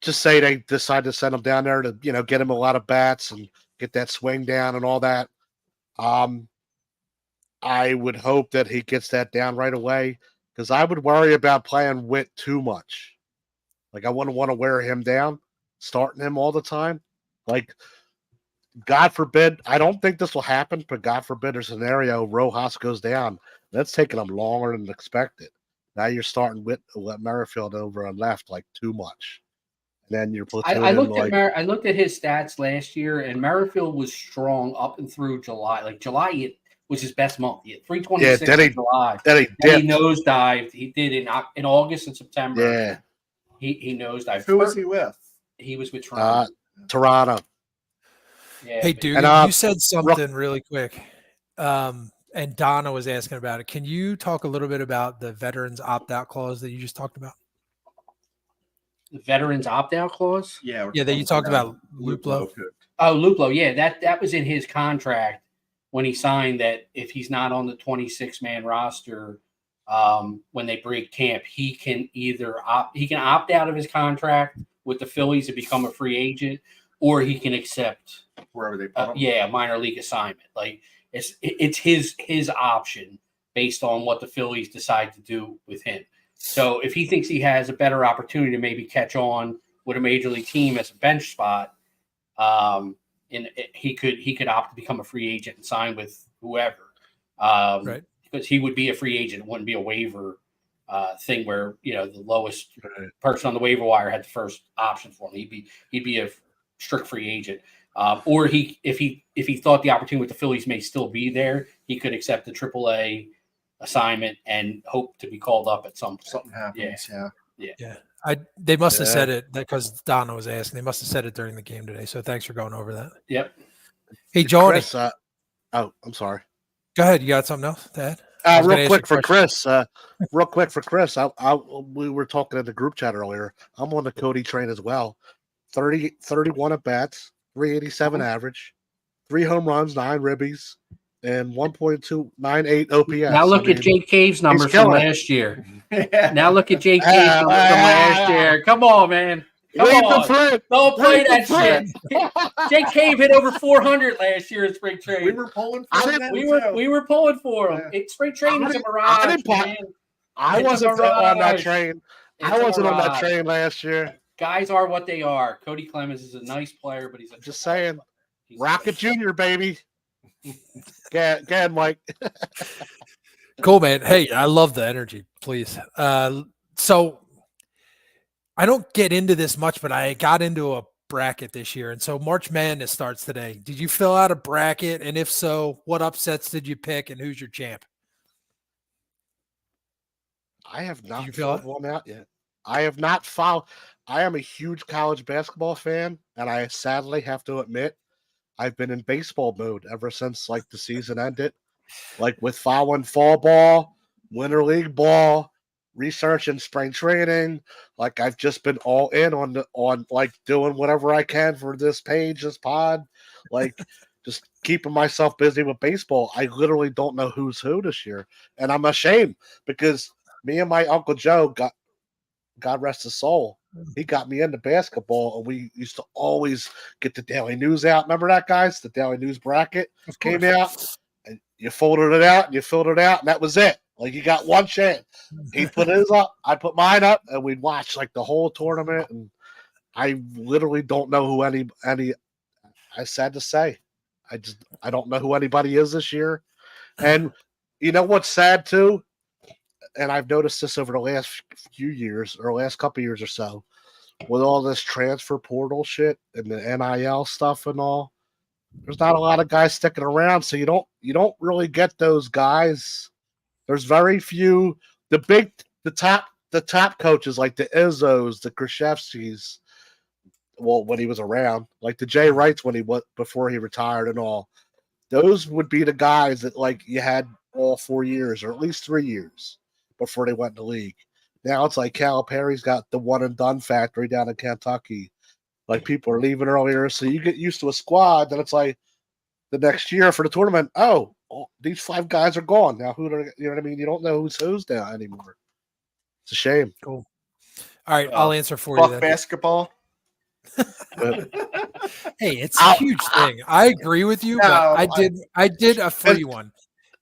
say they decide to send him down there to get him a lot of bats and get that swing down and all that. I would hope that he gets that down right away because I would worry about playing Witt too much. Like, I wouldn't want to wear him down, starting him all the time. Like, God forbid, I don't think this will happen, but God forbid there's a scenario Rojas goes down. That's taking him longer than expected. Now you're starting with Merrifield over on left, like, too much. And then you're I looked at his stats last year, and Merrifield was strong up and through July. Like, July was his best month. He had 326 in July. Then he nosedived. He did in August and September. Yeah. He knosedived. Who was he with? He was with Toronto. Toronto. Yeah, hey, dude, you said something really quick, and Donna was asking about it. Can you talk a little bit about the veterans opt-out clause that you just talked about? The veterans opt-out clause? Yeah, that you talked about Luplow. Oh, Luplow, yeah, that was in his contract when he signed that if he's not on the 26-man roster when they break camp, he can either opt out of his contract with the Phillies and become a free agent, or he can accept wherever they put him. A minor league assignment. Like it's his option based on what the Phillies decide to do with him. So if he thinks he has a better opportunity to maybe catch on with a major league team as a bench spot, he could opt to become a free agent and sign with whoever. Right. Because he would be a free agent. It wouldn't be a waiver thing where the lowest person on the waiver wire had the first option for him. He'd be a strict free agent. Or if he thought the opportunity with the Phillies may still be there, he could accept the AAA assignment and hope to be called up at some point. Something happens. Yeah. They must have said it because Donna was asking. They must have said it during the game today. So thanks for going over that. Yep. Hey, Johnny. Chris, I'm sorry. Go ahead. You got something else to add? Real quick for Chris. We were talking in the group chat earlier. I'm on the Cody train as well. 31 at bats, 387 average, 3 home runs, 9 ribbies, and 1.298 OPS. Now look at Jake Cave's numbers from killing it. last year. Now look at Jake Cave's numbers from last year. Come on, man. Come on. Don't play that shit. Jake Cave hit over 400 last year in spring training. We were pulling for him. We were pulling for him. Spring training is a mirage, man. I wasn't on that train. I wasn't on that train last year. Guys are what they are. Cody Clemens is a nice player, but he's just saying. Rocket Jr., baby. Go ahead, Mike. Cool, man. Hey, I love the energy, please. So I don't get into this much, but I got into a bracket this year. And so March Madness starts today. Did you fill out a bracket? And if so, what upsets did you pick and who's your champ? I have not filled one out yet. I have not followed. I am a huge college basketball fan, and I sadly have to admit I've been in baseball mode ever since like the season ended. Like with following fall ball, winter league ball, researching spring training. Like I've just been all in on like doing whatever I can for this page, this pod, like just keeping myself busy with baseball. I literally don't know who's who this year, and I'm ashamed because me and my Uncle Joe got, God rest his soul, he got me into basketball, and we used to always get the Daily News out. Remember that, guys? The Daily News bracket came out, and you folded it out, and you filled it out, and that was it. Like, you got one chance. He put his up, I put mine up, and we'd watch, like, the whole tournament, and I literally don't know who any I sad to say. I don't know who anybody is this year. And you know what's sad, too? And I've noticed this over the last few years or last couple years or so, with all this transfer portal shit and the NIL stuff and all, there's not a lot of guys sticking around. So you don't really get those guys. There's very few. The top coaches like the Izzos, the Krzyzewskis, well, when he was around, like the Jay Wrights before he retired and all, those would be the guys that like you had all 4 years or at least 3 years before they went in the league. Now it's like Calipari's got the one and done factory down in Kentucky. Like people are leaving earlier, so you get used to a squad. Then it's like the next year for the tournament. Oh, these 5 guys are gone now. You know what I mean? You don't know who's down anymore. It's a shame. Cool. All right, I'll answer for you. Then. Basketball. Hey, it's a huge thing. I agree with you, but I did a free one.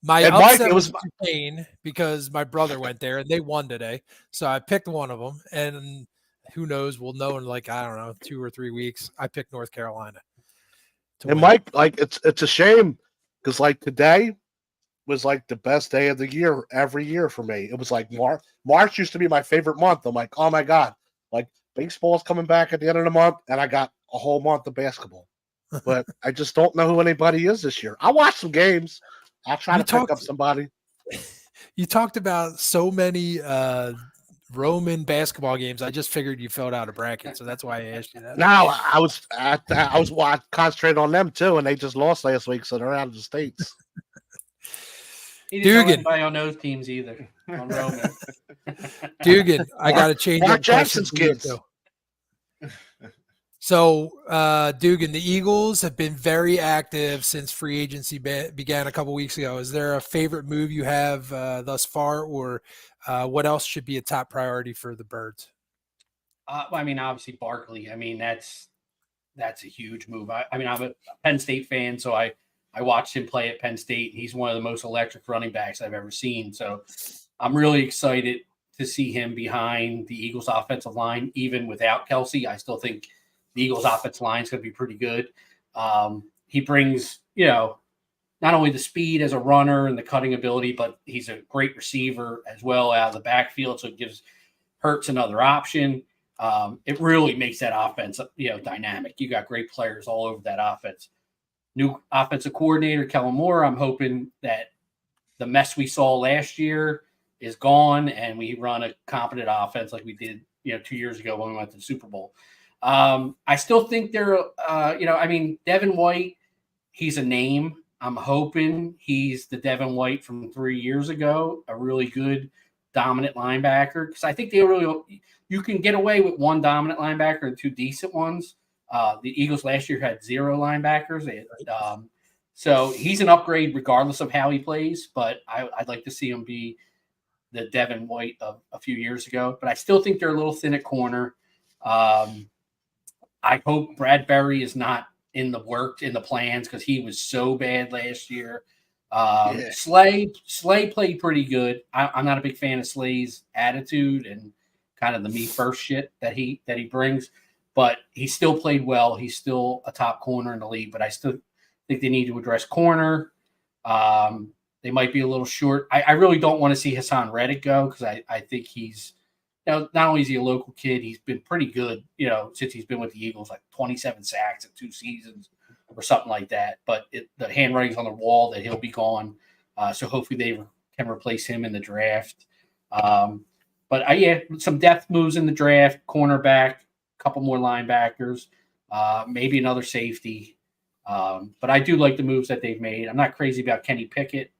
My upset was Spain because my brother went there and they won today. So I picked one of them, and who knows? We'll know in like, I don't know, 2 or 3 weeks. I picked North Carolina. And Mike, like it's a shame because like today was like the best day of the year every year for me. It was like March used to be my favorite month. I'm like, oh my God, like baseball's coming back at the end of the month, and I got a whole month of basketball. But I just don't know who anybody is this year. I watched some games. I'll try to pick up somebody. You talked about so many Roman basketball games. I just figured you filled out a bracket, so that's why I asked you that. No, I was concentrating on them too, and they just lost last week, so they're out of the States. He didn't know anybody on those teams either. On Roman. Dugan, I got to change Mark Jackson's kids. So, Dugan, the Eagles have been very active since free agency began a couple weeks ago. Is there a favorite move you have thus far, or what else should be a top priority for the Birds? I mean, obviously Barkley. I mean, that's a huge move. I mean, I'm a Penn State fan, so I watched him play at Penn State. He's one of the most electric running backs I've ever seen. So I'm really excited to see him behind the Eagles offensive line, even without Kelsey. I still think the Eagles offensive line is going to be pretty good. He brings, not only the speed as a runner and the cutting ability, but he's a great receiver as well out of the backfield. So it gives Hurts another option. It really makes that offense, dynamic. You got great players all over that offense. New offensive coordinator, Kellen Moore. I'm hoping that the mess we saw last year is gone and we run a competent offense like we did, 2 years ago when we went to the Super Bowl. I still think they're, Devin White, he's a name. I'm hoping he's the Devin White from 3 years ago, a really good dominant linebacker. Because I think you can get away with one dominant linebacker and 2 decent ones. The Eagles last year had 0 linebackers. They had So he's an upgrade regardless of how he plays, but I'd like to see him be the Devin White of a few years ago. But I still think they're a little thin at corner. I hope Bradbury is not in the plans because he was so bad last year. Slay played pretty good. I'm not a big fan of Slay's attitude and kind of the me first shit that he brings, but he still played well. He's still a top corner in the league, but I still think they need to address corner. They might be a little short. I really don't want to see Hassan Reddick go because I think he's, not only is he a local kid, he's been pretty good, since he's been with the Eagles, like 27 sacks in 2 seasons or something like that. But the handwriting's on the wall that he'll be gone. So hopefully they can replace him in the draft. But some depth moves in the draft, cornerback, a couple more linebackers, maybe another safety. But I do like the moves that they've made. I'm not crazy about Kenny Pickett.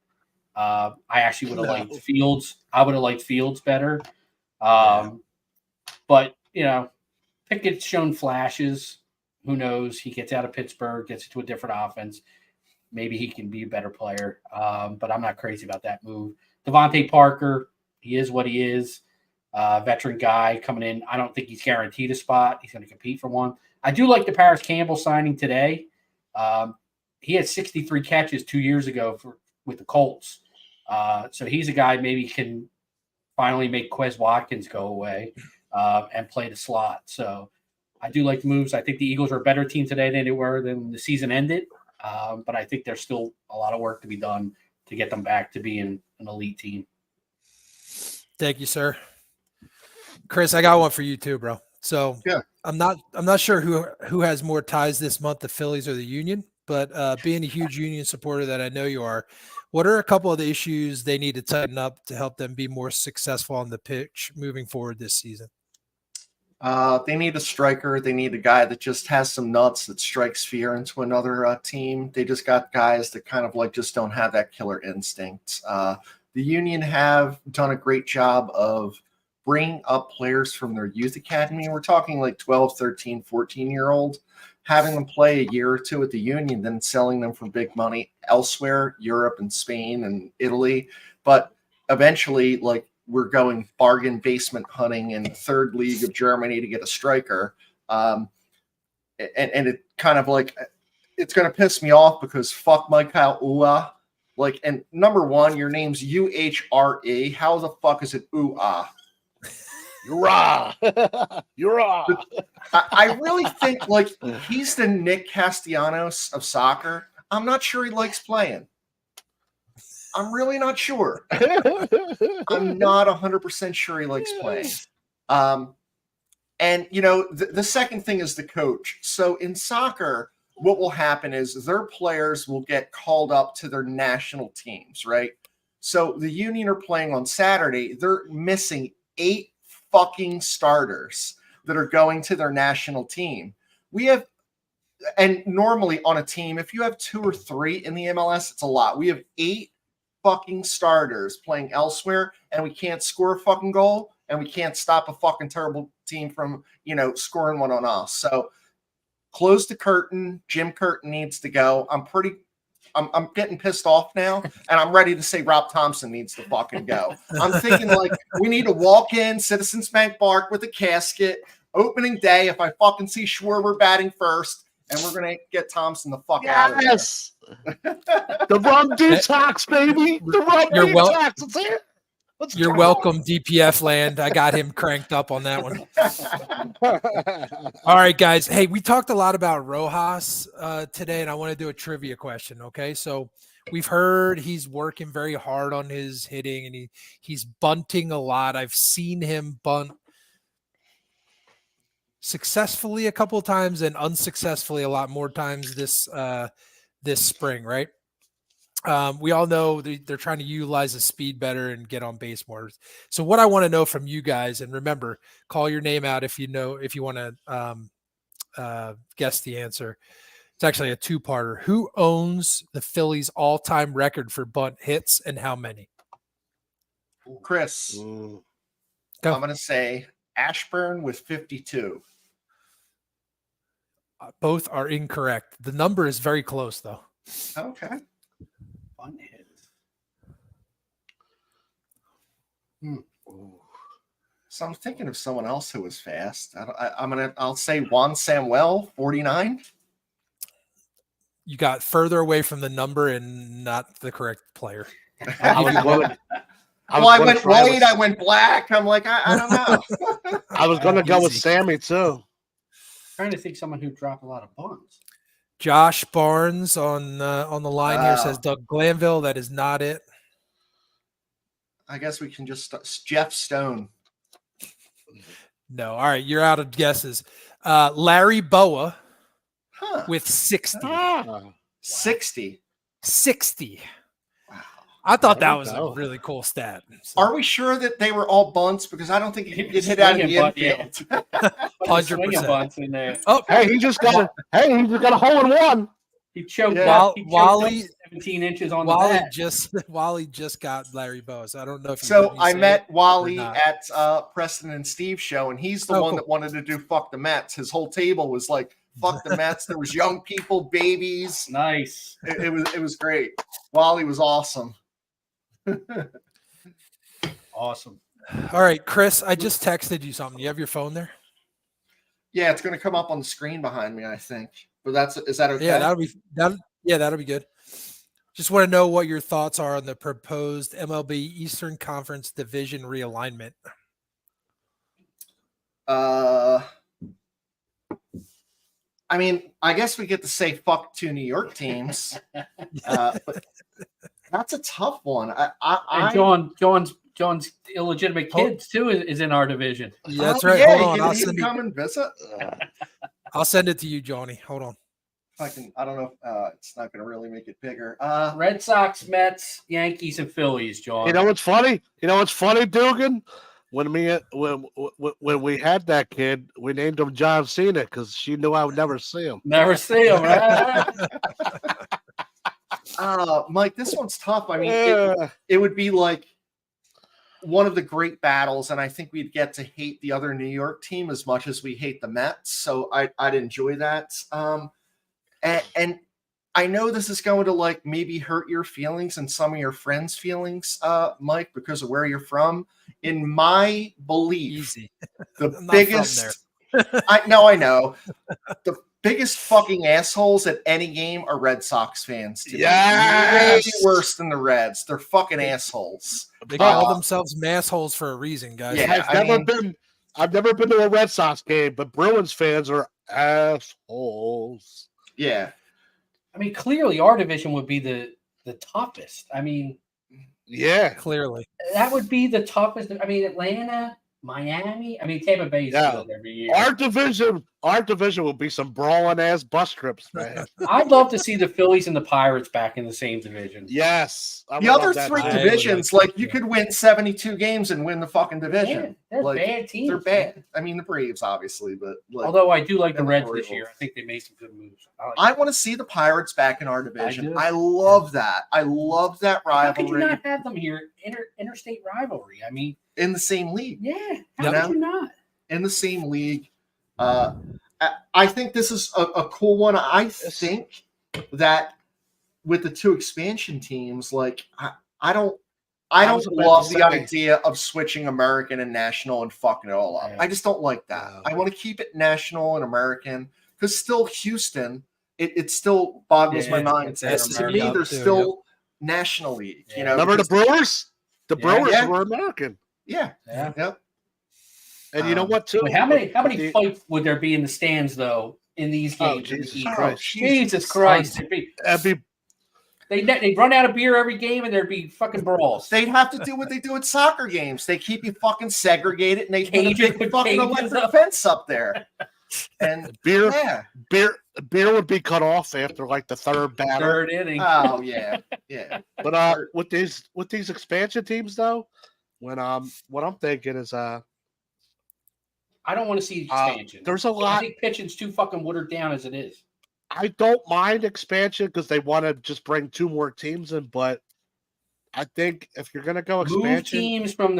I actually would have liked Fields. I would have liked Fields better. But, Pickett's shown flashes. Who knows? He gets out of Pittsburgh, gets into a different offense. Maybe he can be a better player. But I'm not crazy about that move. Devontae Parker, he is what he is. Veteran guy coming in. I don't think he's guaranteed a spot. He's going to compete for one. I do like the Paris Campbell signing today. He had 63 catches 2 years ago with the Colts. So he's a guy maybe can finally make Quez Watkins go away and play the slot. So I do like the moves. I think the Eagles are a better team today than they were when the season ended. But I think there's still a lot of work to be done to get them back to being an elite team. Thank you, sir. Chris, I got one for you too, bro. So yeah. I'm not sure who has more ties this month, the Phillies or the Union, but being a huge Union supporter that I know you are, what are a couple of the issues they need to tighten up to help them be more successful on the pitch moving forward this season? They need a striker. They need a guy that just has some nuts that strikes fear into another team. They just got guys that kind of just don't have that killer instinct. The Union have done a great job of bringing up players from their youth academy. We're talking 12, 13, 14-year-old, having them play a year or two at the Union, then selling them for big money elsewhere, Europe and Spain and Italy. But eventually, we're going bargain basement hunting in the 3rd league of Germany to get a striker. And it kind of it's going to piss me off because fuck Michael Ua. And number one, your name's UHRE. How the fuck is it Ua? Ura. Ura. I really think he's the Nick Castellanos of soccer. I'm not sure he likes playing. I'm really not sure. I'm not 100% sure he likes playing. And the second thing is the coach. So in soccer, what will happen is their players will get called up to their national teams, right? So the Union are playing on Saturday. They're missing 8 fucking starters that are going to their national team. And normally on a team, if you have 2 or 3 in the MLS, it's a lot. We have 8 fucking starters playing elsewhere, and we can't score a fucking goal, and we can't stop a fucking terrible team from, scoring one on us. So close the curtain. Jim Curtin needs to go. I'm getting pissed off now, and I'm ready to say Rob Thompson needs to fucking go. I'm thinking we need to walk in Citizens Bank Park with a casket, opening day. If I fucking see Schwarber batting first, and we're gonna get Thompson the fuck out of there. Yes, the rum detox, baby. The rum detox. It's here. You're welcome, DPF land. I got him cranked up on that one. All right, guys. Hey, we talked a lot about Rojas today, and I want to do a trivia question. Okay, so we've heard he's working very hard on his hitting, and he's bunting a lot. I've seen him bunt successfully a couple of times and unsuccessfully a lot more times this spring, right? We all know they're trying to utilize the speed better and get on base more. So what I want to know from you guys, and remember, call your name out if you want to guess the answer. It's actually a 2-parter. Who owns the Phillies' all-time record for bunt hits and how many? Chris, Go. I'm going to say Ashburn with 52. Both are incorrect. The number is very close, though. Okay. Fun hits. So I'm thinking of someone else who was fast. I'll say Juan Samuel, 49. You got further away from the number and not the correct player. I was going to. I went white. I went black. I'm like, I don't know. I was going to go with Easy. Sammy too. Trying to think someone who dropped a lot of buns. Josh Barnes on the line here says Doug Glanville. That is not it. I guess we can just Jeff Stone. No. All right, you're out of guesses. Larry Boa Huh. with 60. 60. 60. Wow. I thought There that we was go. a really cool stat. So, Are we sure that they were all bunts? Because I don't think he He could was hit out of the swinging bunt, infield. 100%. Bunts in there. oh, Hey, he just got a hole in one. He choked Yeah. up. He choked Wally- up 17 inches on the Wally bat. Wally just got Larry Boa. So I don't know if So I met or Wally not. at Preston and Steve's show, and he's the Oh, one cool. that wanted to do "fuck the Mets." His whole table was like "fuck the Mets." There was young people, babies. Nice. It was great. Wally was awesome. Awesome. All right, Chris, I just texted you something. You have your phone there? Yeah, it's going to come up on the screen behind me, I think. But is that okay? Yeah, that'll be good. Just want to know what your thoughts are on the proposed MLB Eastern Conference division realignment. I mean, I guess we get to say fuck two New York teams, but that's a tough one. And John's illegitimate kids too is in our division. Yeah, that's Oh, right. yeah, Hold on. he can come and visit. I'll send it to you, Johnny. Hold on. I don't know if it's not going to really make it bigger. Red Sox, Mets, Yankees, and Phillies, John. You know what's funny? Dugan? When we had that kid, we named him John Cena because she knew I would never see him. Never see him, right? Mike, this one's tough. I mean, it would be like one of the great battles, and I think we'd get to hate the other New York team as much as we hate the Mets. So I'd enjoy that. And I know this is going to like maybe hurt your feelings and some of your friends' feelings, Mike, because of where you're from. In my belief, Easy. the I'm not biggest I know. The biggest fucking assholes at any game are Red Sox fans. Yes! Way worse than the Reds. They're fucking assholes. They call themselves massholes for a reason, guys. Yeah. I've never been to a Red Sox game, but Bruins fans are assholes. Yeah. I mean, clearly our division would be the toughest. I mean, Yeah. Clearly. that would be the toughest. I mean, Atlanta, Miami. I mean, Tampa Bay is good every year. Our division will be some brawling ass bus trips, man. I'd love to see the Phillies and the Pirates back in the same division. Yes. The other three too. divisions, like you could win 72 games and win the fucking division. They're Like, bad teams. They're bad. I mean, the Braves, obviously, but like, Although I do like the and the Reds this Orioles. year. I think they made some good moves. I want to see the Pirates back in our division. do. I love that. I love that How could you rivalry not have them here? Interstate rivalry. I mean, in the same league. yeah. How You know? could you not? In the same league. I think this is a cool one. I think that with the two expansion teams, like I don't was about love to the say. idea of switching American and national and fucking it all up. Yeah. I just don't like that. No. I want to keep it national and American because still Houston, it still boggles my Yeah, mind. it's there. To SEC me, up they're too, still National League. You Yeah. know, Remember the because- Brewers? The Yeah. Brewers Yeah. were American. Yeah. Yeah. Yep. And you know what, too? Wait, how many The- fights would there be in the stands though in these Oh, games? in the Jesus East? Christ. Jesus Christ! That'd be They'd run out of beer every game, and there'd be fucking brawls. They'd have to do what they do at soccer games. They keep you fucking segregated, and they put a Cages big with fucking cages electric up. fence up there. And beer. yeah, Beer would be cut off after like the third batter. Third inning. oh yeah, yeah. But with these expansion teams though, what I'm thinking is I don't want to see expansion. there's a I lot. think pitching's too fucking watered down as it is. I don't mind expansion because they want to just bring two more teams in, but I think if you're gonna go Move expansion, teams from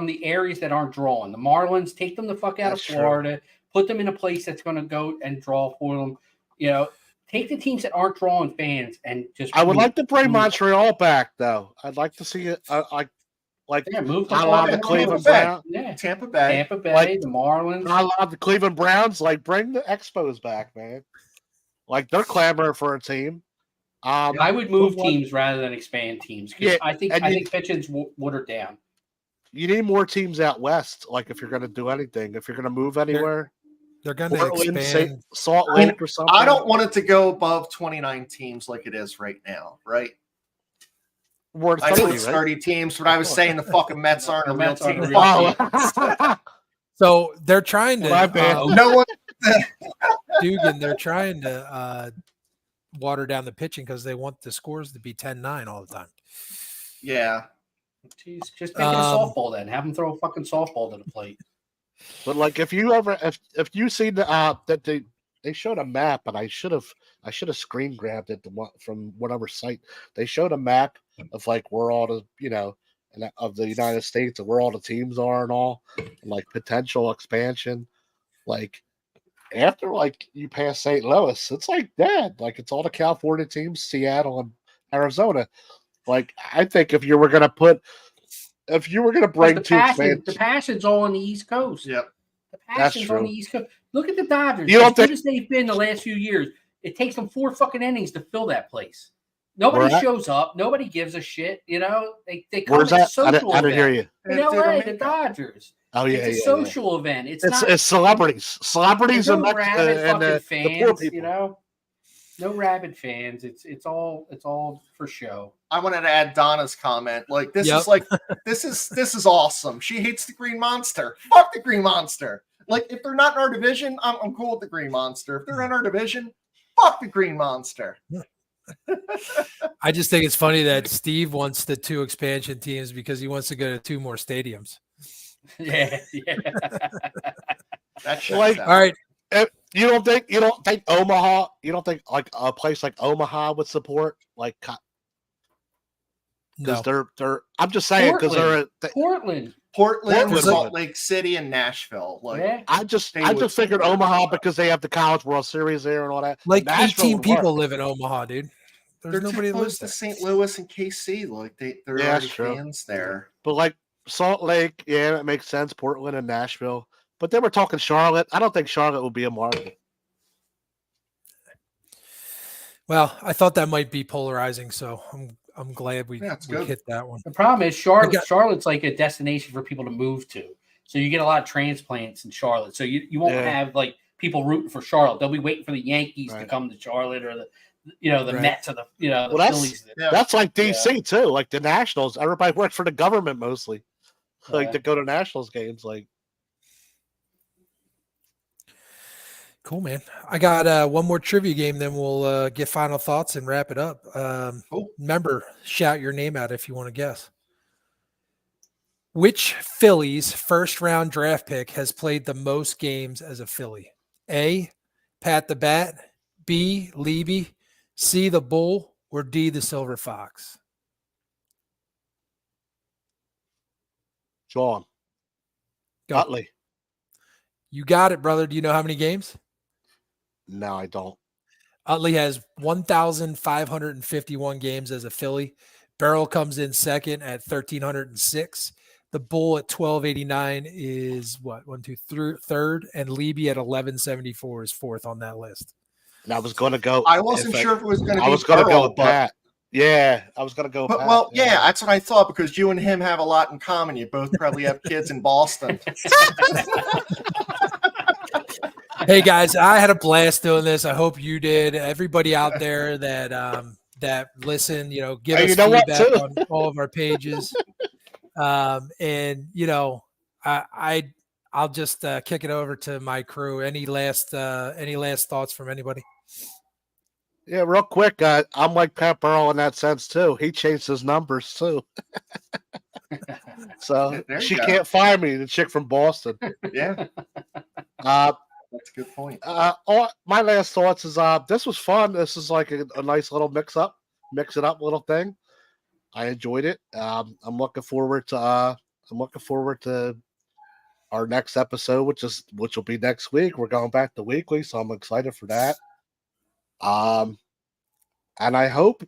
the areas that aren't drawing. The Marlins, take them the fuck out That's of true. Florida, put them in a place that's going to go and draw for them. You know, take the teams that aren't drawing fans and just. I would like to bring move- Montreal back, though. I'd like to see it. Like Yeah, move I them love all the to Cleveland Bay. Browns. Yeah, Tampa Bay. Tampa Bay, Like- the Marlins. I love the Cleveland Browns. Like, bring the Expos back, man. Like, they're clamoring for a team. I would move but what- teams rather than expand teams because Yeah, I think and you- pitching's watered down. You need more teams out west. Like, if you're going to do anything, if you're going to move anywhere, They're going to Portland, expand. Salt I mean, Lake, or something. I don't want it to go above 29 teams like it is right now, right? We're at I know 30, it's right? 30 teams, but I was saying the fucking Mets aren't The a real Mets aren't team. a real Fuck. So they're trying to. My bad. No one. Dugan, they're trying to water down the pitching because they want the scores to be 10-9 all the time. Yeah. Jeez, just make it a softball then. Have them throw a fucking softball to the plate. But like, if you see the that they showed a map, and I should have screen grabbed it from whatever site. They showed a map of like where all the of the United States and where all the teams are and all, and like potential expansion. Like after like you pass St. Louis, it's like dead. Like it's all the California teams, Seattle and Arizona. Like I think if you were gonna bring The two expansions, passion's all on the East Coast. Yep. The passion's true. on the East Coast. Look at the Dodgers. You don't as good think- as they've been the last few years, it takes them 4 fucking innings to fill that place. Nobody Where at? shows up. Nobody gives a shit. You know, they come where's as a that? social I didn't hear event. you. In They LA, don't the make that. Dodgers. Oh yeah, It's a yeah, social event. It's not. It's celebrities, There's no and rabid fucking the poor fans. people. You know, no rabid fans. It's all for show. I wanted to add Donna's comment. Like this Yep. is like this is awesome. She hates the Green Monster. Fuck the Green Monster. Like if they're not in our division, I'm cool with the Green Monster. If they're in our division, fuck the Green Monster. I just think it's funny that Steve wants the 2 expansion teams because he wants to go to 2 more stadiums. Yeah. That checks Like, out. All right. You don't think Omaha? You don't think like a place like Omaha would support like because No. they're. I'm just saying because Portland. Portland, Portland. Salt Lake City, and Nashville. Like Yeah. I just They would figured support Omaha it. because they have the College World Series there and all that. Like Nashville 18 would work. people live in Omaha, dude. There's they're nobody too that lives close to there. St. Louis and KC. Like they're Yeah, already that's true. fans there. But like Salt Lake, yeah, that makes sense. Portland and Nashville, but they were talking Charlotte. I don't think Charlotte will be a market. Well, I thought that might be polarizing, so I'm glad we, Yeah, it's we good. hit that one. The problem is got- Charlotte's like a destination for people to move to. So you get a lot of transplants in Charlotte. So you won't Yeah. have like people rooting for Charlotte. They'll be waiting for the Yankees to Right. come to Charlotte or the Right. Mets or the the Well, that's- Phillies. Yeah. That's like DC too. Like the Nationals, everybody works for the government mostly. Like Yeah. to go to Nationals games. Like Cool, man. I got one more trivia game, then we'll get final thoughts and wrap it up. Cool. Remember, shout your name out if you want to guess. Which Phillies first round draft pick has played the most games as a Philly? A, Pat the Bat, B, Levy, C, the Bull, or D, the Silver Fox? John Go. Utley. You got it, brother. Do you know how many games? No, I don't. Utley has 1,551 games as a Philly. Barrel comes in second at 1,306. The Bull at 1,289 is what? Third, and Levy at 1,174 is fourth on that list. And I was going to go. I wasn't sure if it was going to be. I was going to go Burrow, with Pat. Yeah, I was going to go with But, Pat. well, yeah, that's what I thought because you and him have a lot in common. You both probably have kids in Boston. Hey guys, I had a blast doing this. I hope you did. Everybody out there that listen, give Hey, us you know what, feedback too? on all of our pages. And I'll just kick it over to my crew. Any last thoughts from anybody? Yeah, real quick. I'm like Pat Burrell in that sense too. He changed his numbers too. So There you she go. can't fire me, the chick from Boston. Yeah, Uh, that's a good point. my last thoughts is this was fun. This is like a nice little mix it up little thing. I enjoyed it. I'm looking forward to our next episode, which will be next week. We're going back to weekly, so I'm excited for that. And I hope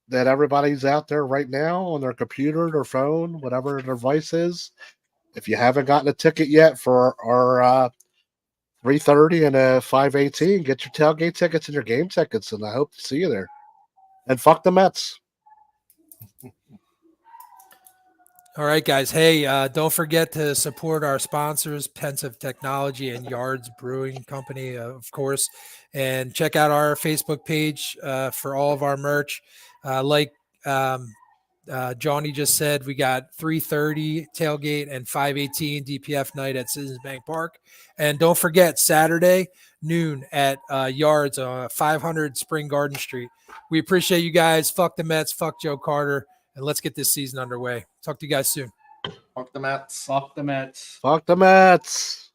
that everybody's out there right now on their computer, their phone, whatever their device is. If you haven't gotten a ticket yet for our 3:30 and 5:18, get your tailgate tickets and your game tickets, and I hope to see you there. And fuck the Mets. All right, guys. Hey, don't forget to support our sponsors, Pensive Technology and Yards Brewing Company, of course. And check out our Facebook page for all of our merch. Like Johnny just said, we got 3:30 tailgate and 5:18 DPF night at Citizens Bank Park. And don't forget, Saturday, noon at Yards, 500 Spring Garden Street. We appreciate you guys. Fuck the Mets. Fuck Joe Carter. And let's get this season underway. Talk to you guys soon. Fuck the Mets. Fuck the Mets. Fuck the Mets.